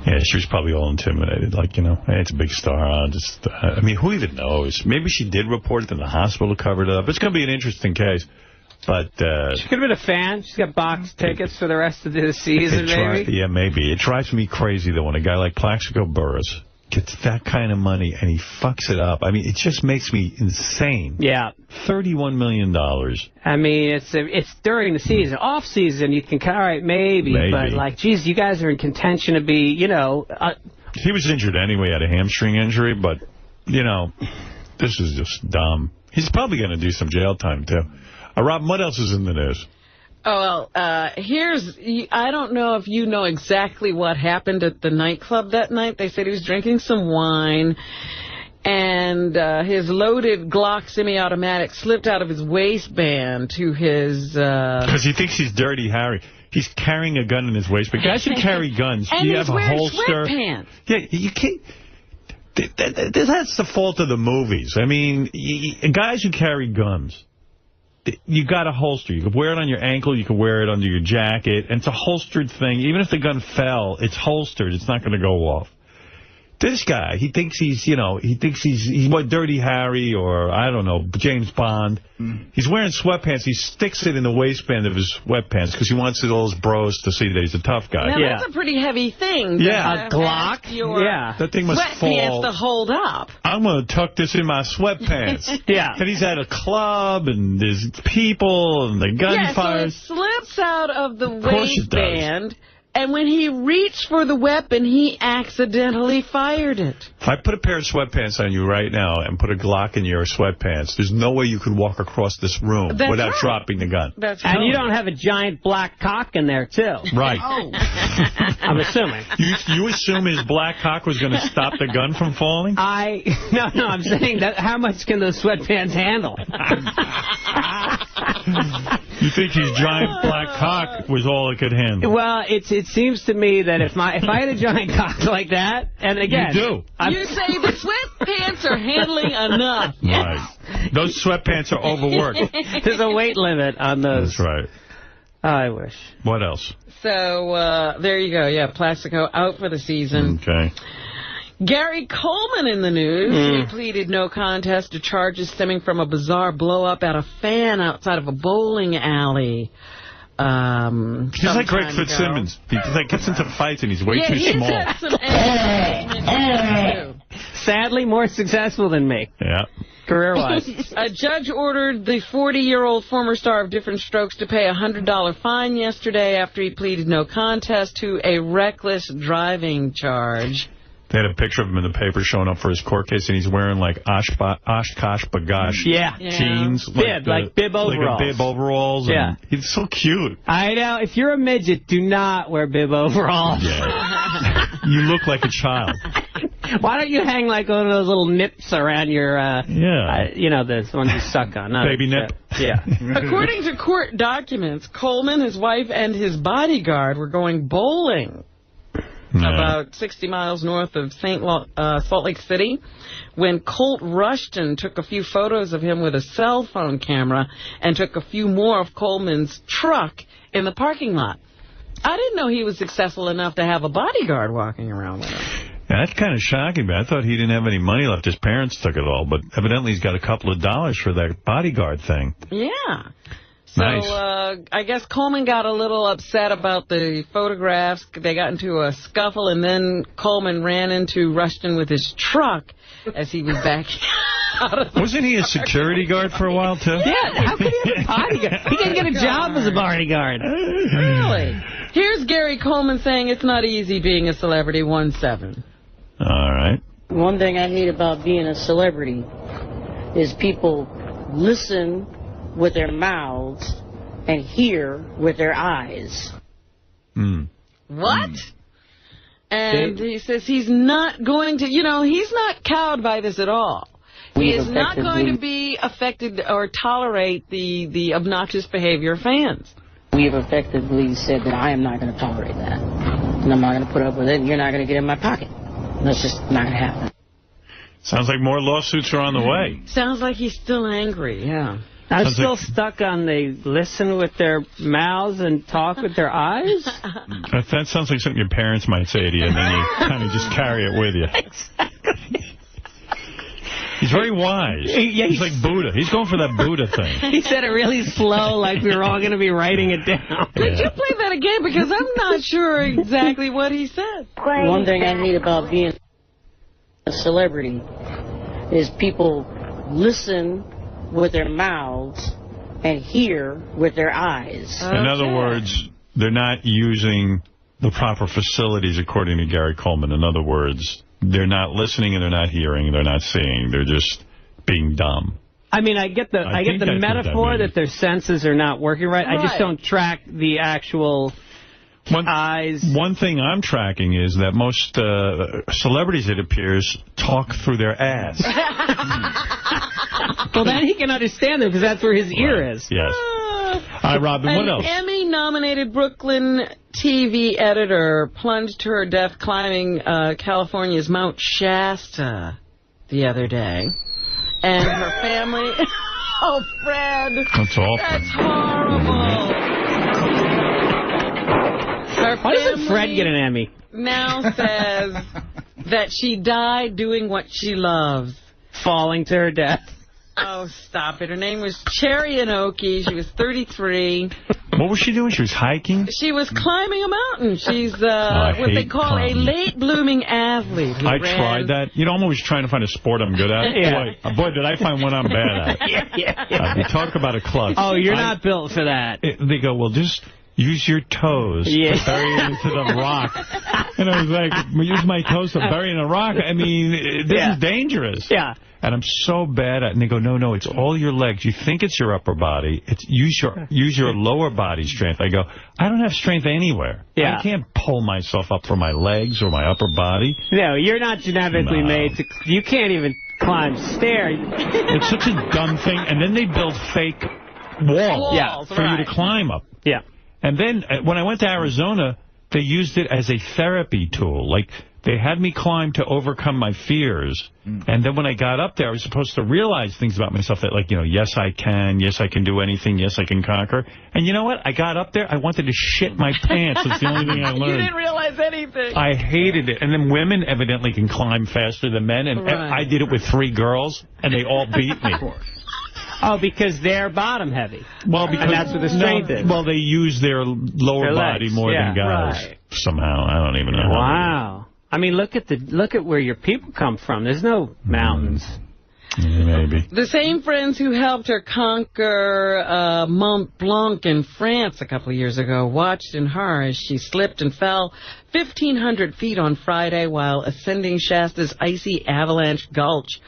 Yeah, she was probably all intimidated. Like, you know, hey, it's a big star. I mean, who even knows? Maybe she did report it and the hospital covered it up. It's going to be an interesting case. But she could have been a fan. She's got box tickets for the rest of the season, maybe. Yeah, maybe. It drives me crazy, though, when a guy like 𝗦𝗪𝗄𝗍𝗿𝗍 gets that kind of money and he fucks it up. I mean, it just makes me insane. Yeah. $31 million. I mean, it's during the season. Off season, you can, all right, maybe. But, like, geez, you guys are in contention to be, you know. He was injured anyway, had a hamstring injury, but, you know, this is just dumb. He's probably going to do some jail time, too. Rob, what else is in the news? Oh, well, I don't know if you know exactly what happened at the nightclub that night. They said he was drinking some wine, and his loaded Glock semi-automatic slipped out of his waistband to his... Because he thinks he's Dirty Harry. He's carrying a gun in his waistband. Guys who carry guns, and you have a holster. Sweatpants. Yeah, you can't... That's the fault of the movies. I mean, guys who carry guns... You got a holster. You can wear it on your ankle. You can wear it under your jacket. And it's a holstered thing. Even if the gun fell, it's holstered. It's not going to go off. This guy, he thinks he's, you know, he's what, Dirty Harry or, I don't know, James Bond. He's wearing sweatpants. He sticks it in the waistband of his sweatpants because he wants all his bros to see that he's a tough guy. Now, that's a pretty heavy thing. Yeah. A Glock? That thing must fall. To hold up. I'm going to tuck this in my sweatpants. Yeah. And he's at a club, and there's people, and the gun fires. So it slips out of the waistband, And when he reached for the weapon, he accidentally fired it. If I put a pair of sweatpants on you right now and put a Glock in your sweatpants, there's no way you could walk across this room without dropping the gun. And you don't have a giant black cock in there, too. Right. Oh. I'm assuming. You assume his black cock was going to stop the gun from falling? No, I'm saying that how much can those sweatpants handle? You think his giant black cock was all it could handle? Well, it seems to me that if I had a giant cock like that, and again... You do. You say the sweatpants are handling enough. Right. Those sweatpants are overworked. There's a weight limit on those. That's right. I wish. What else? So, there you go. Yeah, Plaxico out for the season. Okay. Gary Coleman in the news. He pleaded no contest to charges stemming from a bizarre blow-up at a fan outside of a bowling alley. He's like Greg Fitzsimmons. He gets into fights and he's way too small. Sadly, more successful than me. Yeah. Career-wise. A judge ordered the 40-year-old former star of Diff'rent Strokes to pay a $100 fine yesterday after he pleaded no contest to a reckless driving charge. They had a picture of him in the paper showing up for his court case, and he's wearing, like, 𝗛𝗮𝗃 jeans. Like bib overalls. Like a bib overalls. Yeah. He's so cute. I know. If you're a midget, do not wear bib overalls. Yeah. You look like a child. Why don't you hang, like, one of those little nips around your, you know, the ones you suck on. Baby nip? Yeah. According to court documents, Coleman, his wife, and his bodyguard were going bowling. About 60 miles north of Salt Lake City, when Colt Rushton took a few photos of him with a cell phone camera and took a few more of Coleman's truck in the parking lot. I didn't know he was successful enough to have a bodyguard walking around with him. Yeah, that's kind of shocking, but I thought he didn't have any money left. His parents took it all, but evidently he's got a couple of dollars for that bodyguard thing. Yeah. So, nice. I guess Coleman got a little upset about the photographs. They got into a scuffle, and then Coleman ran into Rushton with his truck as he was backing out of the Wasn't he a security guard for a while, too? Yeah, how could he have a bodyguard? He can't get a job as a bodyguard. Really? Here's Gary Coleman saying it's not easy being a celebrity, 1-7. All right. One thing I hate about being a celebrity is people listen with their mouths and hear with their eyes. What? And he says he's not going to, he's not cowed by this at all. He is not going to be affected or tolerate the obnoxious behavior of fans. We have effectively said that I am not going to tolerate that. And I'm not going to put up with it, and you're not going to get in my pocket. That's just not going to happen. Sounds like more lawsuits are on the way. Sounds like he's still angry, yeah. I'm still stuck on they listen with their mouths and talk with their eyes. That sounds like something your parents might say to you, and then you kind of just carry it with you. Exactly. He's very wise. He's like Buddha. He's going for that Buddha thing. He said it really slow, like we were all going to be writing it down. Could you play that again? Because I'm not sure exactly what he said. One thing I hate about being a celebrity is people listen with their mouths and hear with their eyes. Okay. In other words, they're not using the proper facilities, according to Gary Coleman. In other words, they're not listening and they're not hearing and they're not seeing. They're just being dumb. I mean, I get the metaphor that their senses are not working right. I just don't track the actual eyes. One thing I'm tracking is that most celebrities, it appears, talk through their ass. Well, then he can understand them because that's where his ear is. Yes. All right, Robin, what else? An Emmy-nominated Brooklyn TV editor plunged to her death climbing California's Mount Shasta the other day. And her family... Oh, Fred. That's awful. That's horrible. Why doesn't Fred get an Emmy? Now says that she died doing what she loves. Falling to her death. Oh, stop it. Her name was Cherry Inoki. She was 33. What was she doing? She was hiking? She was climbing a mountain. She's what they call a late-blooming athlete. I tried that. I'm always trying to find a sport I'm good at. Yeah. Boy, did I find one I'm bad at. Yeah. You talk about a klutz. Oh, you're not built for that. They go, well, just use your toes to bury it into the rock. And I was like, use my toes to bury in a rock? I mean, this is dangerous. Yeah. And I'm so bad at it. And they go, no, it's all your legs. You think it's your upper body. It's use your lower body strength. I go, I don't have strength anywhere. Yeah. I can't pull myself up from my legs or my upper body. No, you're not genetically made to... You can't even climb stairs. It's such a dumb thing. And then they build fake walls for you to climb up. Yeah. And then when I went to Arizona, they used it as a therapy tool. Like, they had me climb to overcome my fears. And then when I got up there, I was supposed to realize things about myself that, like, yes, I can do anything, yes, I can conquer. And you know what? I got up there, I wanted to shit my pants. It's the only thing I learned. You didn't realize anything. I hated it. And then women evidently can climb faster than men. And I did it with 3 girls, and they all beat me. Oh, because they're bottom heavy. Well, because and that's what the strength is. Well, they use their lower body more than guys. Somehow. I don't even know. Wow. I mean, look at where your people come from. There's no mountains. Maybe. The same friends who helped her conquer Mont Blanc in France a couple of years ago watched in horror as she slipped and fell 1,500 feet on Friday while ascending Shasta's icy avalanche gulch,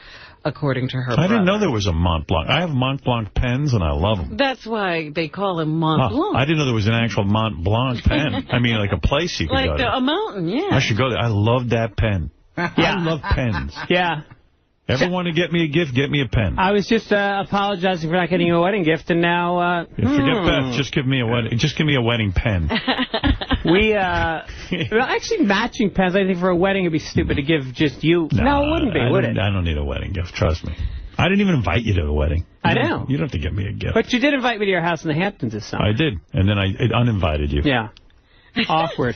according to her brother. I didn't know there was a Mont Blanc. I have Mont Blanc pens, and I love them. That's why they call him Mont Blanc. I didn't know there was an actual Mont Blanc pen. I mean, like a place you could go to. Like a mountain, yeah. I should go there. I love that pen. I love pens. Yeah. Ever want to get me a gift, get me a pen. I was just apologizing for not getting you a wedding gift, and now... Forget Beth. Just give me a wedding pen. Actually, matching pens, I think for a wedding it'd be stupid to give just you. No, it wouldn't be, would it? I don't need a wedding gift, trust me. I didn't even invite you to the wedding. I know. You don't have to get me a gift. But you did invite me to your house in the Hamptons this summer. I did, and then I uninvited you. Yeah. Awkward.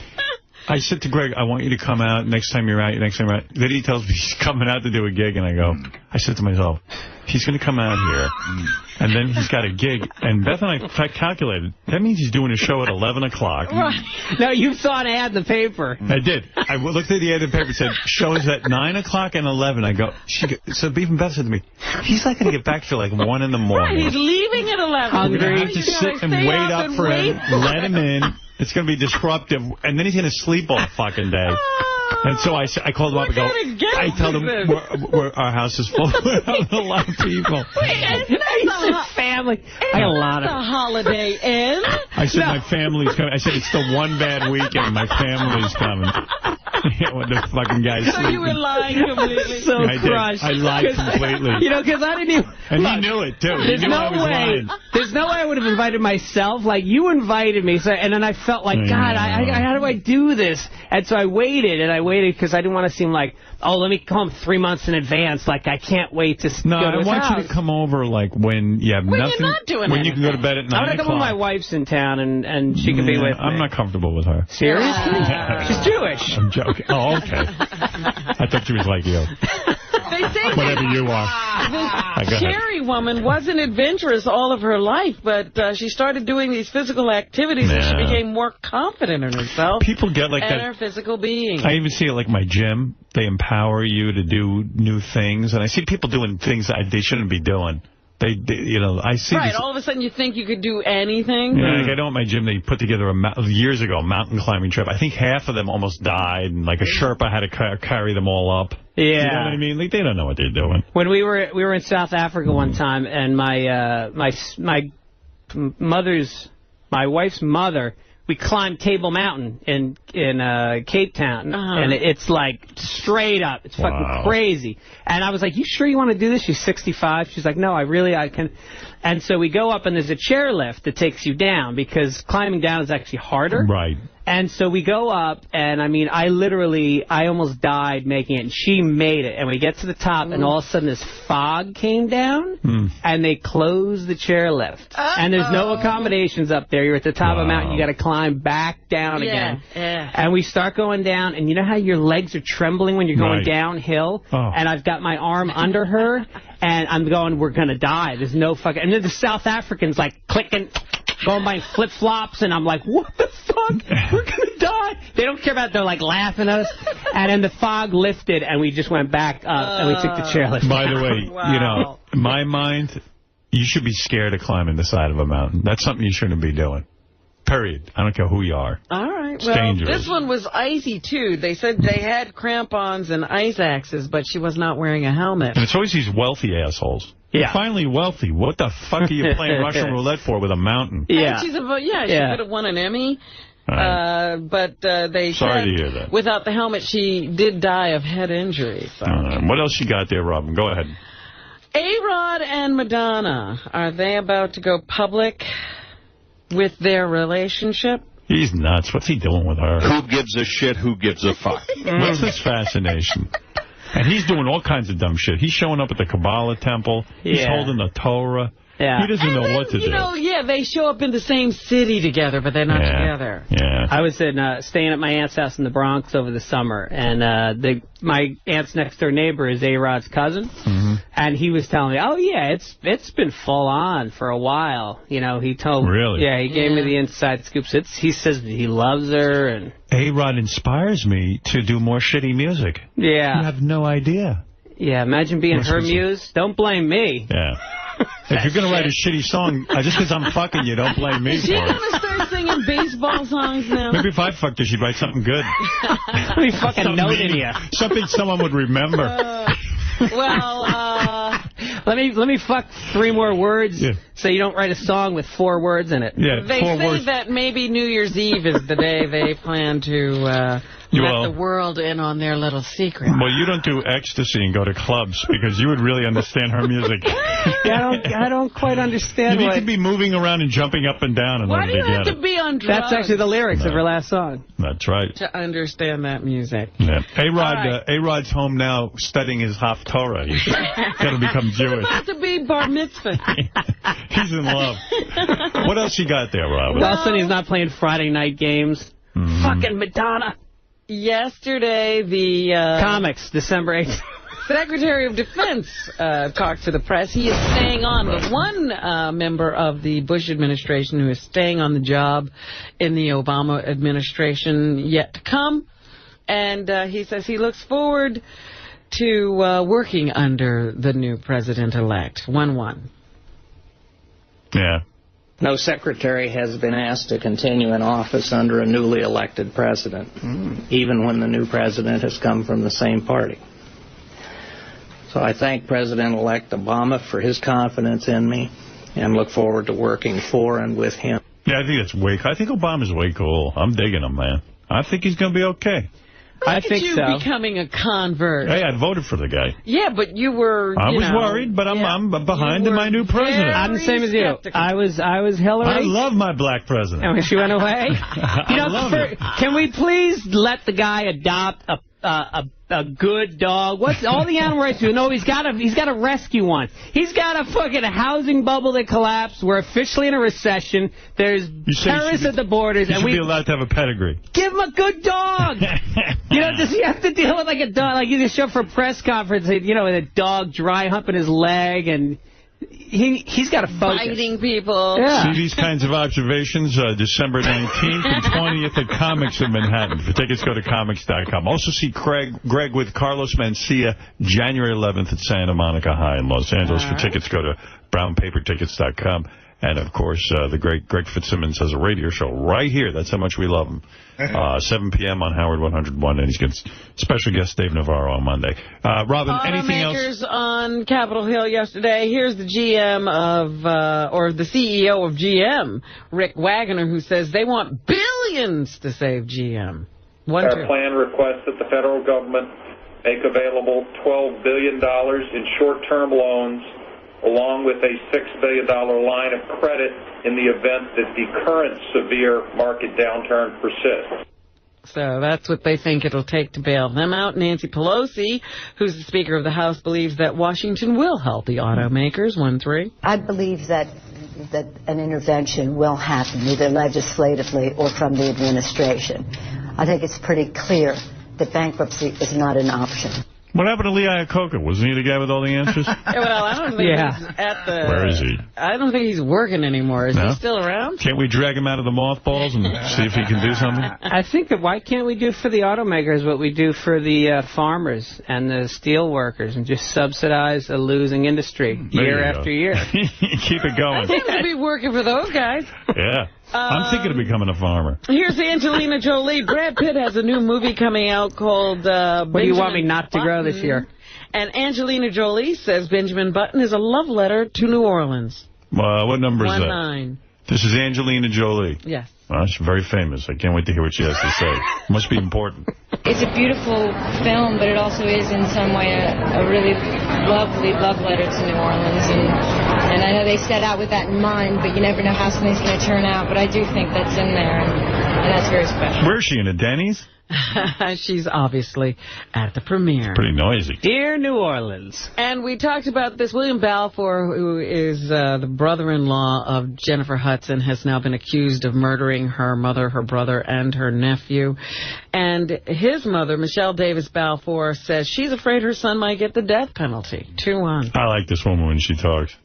I said to Greg, I want you to come out next time you're out. Then he tells me he's coming out to do a gig, and I said to myself, he's going to come out here, and then he's got a gig. And Beth and I calculated, that means he's doing a show at 11 o'clock. Right. No, you saw an ad in the paper. I did. I looked at the ad in the paper and said, shows at 9 o'clock and 11. So even Beth said to me, he's not going to get back till like 1 in the morning. Right, he's leaving at 11. We're going to have to sit and wait up for him, let him in. It's going to be disruptive, and then he's going to sleep all fucking day. And so I called him up and I told him our house is full of a lot of people. Family. I got a lot of Holiday Inn. I said my family's coming. I said it's the one bad weekend. My family's coming. When the fucking guy's sleeping. So you were lying completely. So crushed. I lied completely. Because I didn't even... And he knew it, too. There's no way I would have invited myself. Like, you invited me, and then I felt like, God, how do I do this? And so I waited because I didn't want to seem like, oh, let me come 3 months in advance. Like, I can't wait to go to his I want you to come over, like, when you have nothing. You're not doing when you can go to bed at 9 o'clock. I'm going to come when my wife's in town, and she can be with me. I'm not comfortable with her. Seriously? She's Jewish. I'm joking. Oh, okay. I thought she was like you. They say whatever you are. This Cherry woman wasn't adventurous all of her life, but she started doing these physical activities and she became more confident in herself. People get like and that. her physical being. I even see it like my gym. They empower you to do new things, and I see people doing things that they shouldn't be doing. I see. Right, all of a sudden you think you could do anything. Yeah, like I know at my gym they put together years ago a mountain climbing trip. I think half of them almost died, and like a Sherpa had to carry them all up. Yeah, you know what I mean? Like they don't know what they're doing. When we were in South Africa one time, and my wife's mother. We climbed Table Mountain in Cape Town, and it's like straight up. It's fucking crazy. And I was like, you sure you want to do this? She's 65. She's like, no, I can. And so we go up, and there's a chairlift that takes you down, because climbing down is actually harder. Right. And so we go up, and I mean, I almost died making it, and she made it. And we get to the top, and all of a sudden this fog came down, and they closed the chairlift. And there's no accommodations up there. You're at the top of a mountain. You got to climb back down again. Yeah. And we start going down, and you know how your legs are trembling when you're going downhill? And I've got my arm under her, and I'm going, we're going to die. There's no fucking... And then the South Africans, like, clicking... going by flip-flops, and I'm like, what the fuck? We're going to die. They don't care about it. They're, like, laughing at us. And then the fog lifted, and we just went back up, and we took the chairlift. By the way, in my mind, you should be scared of climbing the side of a mountain. That's something you shouldn't be doing. Period. I don't care who you are. All right. It's well, dangerous. This one was icy, too. They said they had crampons and ice axes, but she was not wearing a helmet. And it's always these wealthy assholes. Yeah. You're finally wealthy. What the fuck are you playing Russian roulette for with a mountain? Yeah. She could have won an Emmy. Right. But they Sorry said to hear that. Without the helmet, she did die of head injury. So. What else you got there, Robin? Go ahead. A-Rod and Madonna, are they about to go public with their relationship? He's nuts. What's he doing with her? Who gives a shit? Who gives a fuck? What's this fascination? And he's doing all kinds of dumb shit. He's showing up at the Kabbalah temple. He's holding the Torah. Yeah. He doesn't know what to do. You know, they show up in the same city together, but they're not together. Yeah. I was staying at my aunt's house in the Bronx over the summer, and my aunt's next door neighbor is A-Rod's cousin, and he was telling me, oh, yeah, it's been full on for a while. You know, he told Really? Yeah, he gave me the inside scoops. He says that he loves her. And A-Rod inspires me to do more shitty music. Yeah. You have no idea. Yeah, imagine being her muse. Don't blame me. Yeah. If you're going to write a shitty song, just because I'm fucking you, don't blame me Is for she it. going to start singing baseball songs now? Maybe if I fucked her, she'd write something good. Let me fucking note in you. Something someone would remember. Let me fuck 3 more words so you don't write a song with 4 words in it. Yeah, they say that maybe New Year's Eve is the day they plan to let the world in on their little secret. Well, you don't do ecstasy and go to clubs because you would really understand her music. Yeah, I don't quite understand. You need to be moving around and jumping up and down in order to get it. Why do you have to be on drugs? That's actually the lyrics of her last song. That's right. To understand that music. Yeah. A-Rod's home now studying his Haftorah. He's going to become Jewish. He's about to be bar mitzvah. He's in love. What else you got there, Robin? All of a sudden he's not playing Friday night games. Fucking Madonna. Yesterday, the comics, December 8th. Secretary of Defense talked to the press. He is staying on. The one member of the Bush administration who is staying on the job in the Obama administration yet to come. And he says he looks forward to working under the new president-elect. 1-1. Yeah. No secretary has been asked to continue in office under a newly elected president, even when the new president has come from the same party. So I thank President-elect Obama for his confidence in me and look forward to working for and with him. Yeah, I think that's I think Obama's way cool. I'm digging him, man. I think he's going to be okay. I think you becoming a convert. Hey, I voted for the guy. Yeah, but you were. I was worried, but I'm behind my new president. I'm the same as you. I was Hillary. I love my black president. And when she went away, can we please let the guy adopt a good dog? What's all the animal rights do? No, he's got to rescue one. He's got a fucking housing bubble that collapsed. We're officially in a recession. There's terrorists at the borders. He should be allowed to have a pedigree. Give him a good dog. Does he have to deal with like a dog? Like you just show up for a press conference, with a dog dry humping his leg and... He's got to focus. Fighting people. Yeah. See these kinds of observations December 19th and 20th at Comics in Manhattan. For tickets, go to comics.com. Also see Greg with Carlos Mencia January 11th at Santa Monica High in Los Angeles. For tickets, go to brownpapertickets.com. And, of course, the great Greg Fitzsimmons has a radio show right here. That's how much we love him. 7 p.m. on Howard 101. And he's got special guest Dave Navarro on Monday. Robin, anything else? Automakers on Capitol Hill yesterday. Here's the GM or the CEO of GM, Rick Wagoner, who says they want billions to save GM. Our plan requests that the federal government make available $12 billion in short-term loans, along with a $6 billion line of credit in the event that the current severe market downturn persists. So that's what they think it'll take to bail them out. Nancy Pelosi, who's the Speaker of the House, believes that Washington will help the automakers. 1-3. I believe that an intervention will happen, either legislatively or from the administration. I think it's pretty clear that bankruptcy is not an option. What happened to Lee Iacocca? Wasn't he the guy with all the answers? Well, I don't think he's at the... Where is he? I don't think he's working anymore. Is he still around? Can't we drag him out of the mothballs and see if he can do something? I think that why can't we do for the automakers what we do for the farmers and the steel workers and just subsidize a losing industry year after year? Keep it going. I seem to be working for those guys. Yeah. I'm thinking of becoming a farmer. Here's Angelina Jolie. Brad Pitt has a new movie coming out called What do you want me not to grow this year? And Angelina Jolie says Benjamin Button is a love letter to New Orleans. What number is that? 19. This is Angelina Jolie. Yes. She's very famous. I can't wait to hear what she has to say. Must be important. It's a beautiful film, but it also is in some way a really lovely love letter to New Orleans. And I know they set out with that in mind, but you never know how something's going to turn out. But I do think that's in there, and that's very special. Where is she, in a Denny's? She's obviously at the premiere. Pretty noisy. Dear New Orleans. And we talked about this. William Balfour, who is the brother-in-law of Jennifer Hudson, has now been accused of murdering her mother, her brother, and her nephew. And his mother, Michelle Davis Balfour, says she's afraid her son might get the death penalty. 2-1. I like this woman when she talks.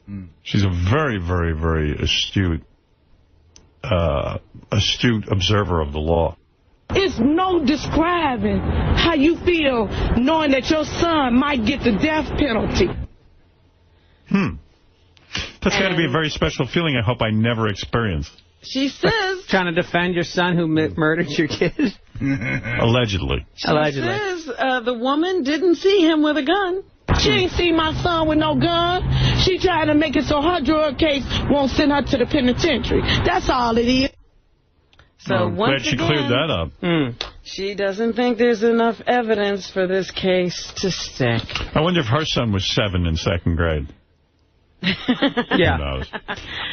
She's a very, very, very astute observer of the law. It's no describing how you feel knowing that your son might get the death penalty. That's got to be a very special feeling I hope I never experience. She says... Trying to defend your son who murdered your kid? Allegedly. She says the woman didn't see him with a gun. She ain't seen my son with no gun. She trying to make it so her drug case won't send her to the penitentiary. That's all it is. So once glad she cleared that up. She doesn't think there's enough evidence for this case to stick. I wonder if her son was 7 in 2nd grade. Yeah. Who knows?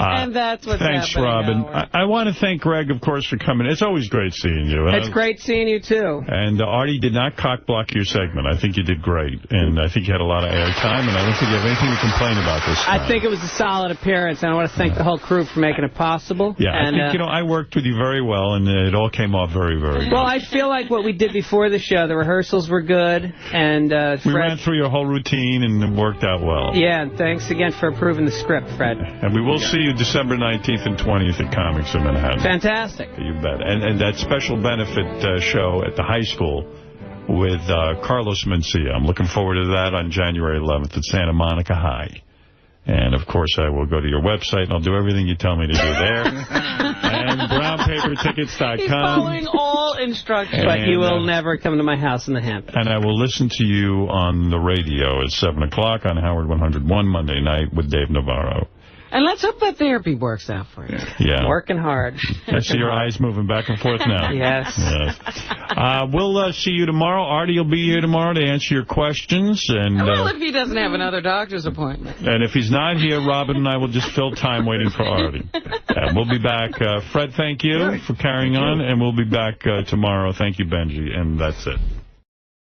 And that's what's thanks, happening. Robin. I want to thank Greg, of course, for coming. It's always great seeing you. It's great seeing you, too. And Artie did not cock-block your segment. I think you did great. And I think you had a lot of airtime, and I don't think you have anything to complain about this time. I think it was a solid appearance, and I want to thank the whole crew for making it possible. Yeah, and, I think, I worked with you very well, and it all came off very, very good. Well, I feel like what we did before the show, the rehearsals were good, and we ran through your whole routine, and it worked out well. Yeah, and thanks again for approving the script, Fred. And we will see you December 19th and 20th at Comics in Manhattan. Fantastic. You bet. And that special benefit show at the high school with Carlos Mencia. I'm looking forward to that on January 11th at Santa Monica High. And, of course, I will go to your website, and I'll do everything you tell me to do there. And brownpapertickets.com. He's following all instructions. But you will never come to my house in the Hamptons. And I will listen to you on the radio at 7 o'clock on Howard 101 Monday night with Dave Navarro. And let's hope that therapy works out for you. Yeah. Working hard. I see your eyes moving back and forth now. Yes. We'll see you tomorrow. Artie will be here tomorrow to answer your questions. And well, if he doesn't have another doctor's appointment. And if he's not here, Robin and I will just fill time waiting for Artie. We'll be back. Fred, thank you for carrying on. And we'll be back tomorrow. Thank you, Benji. And that's it.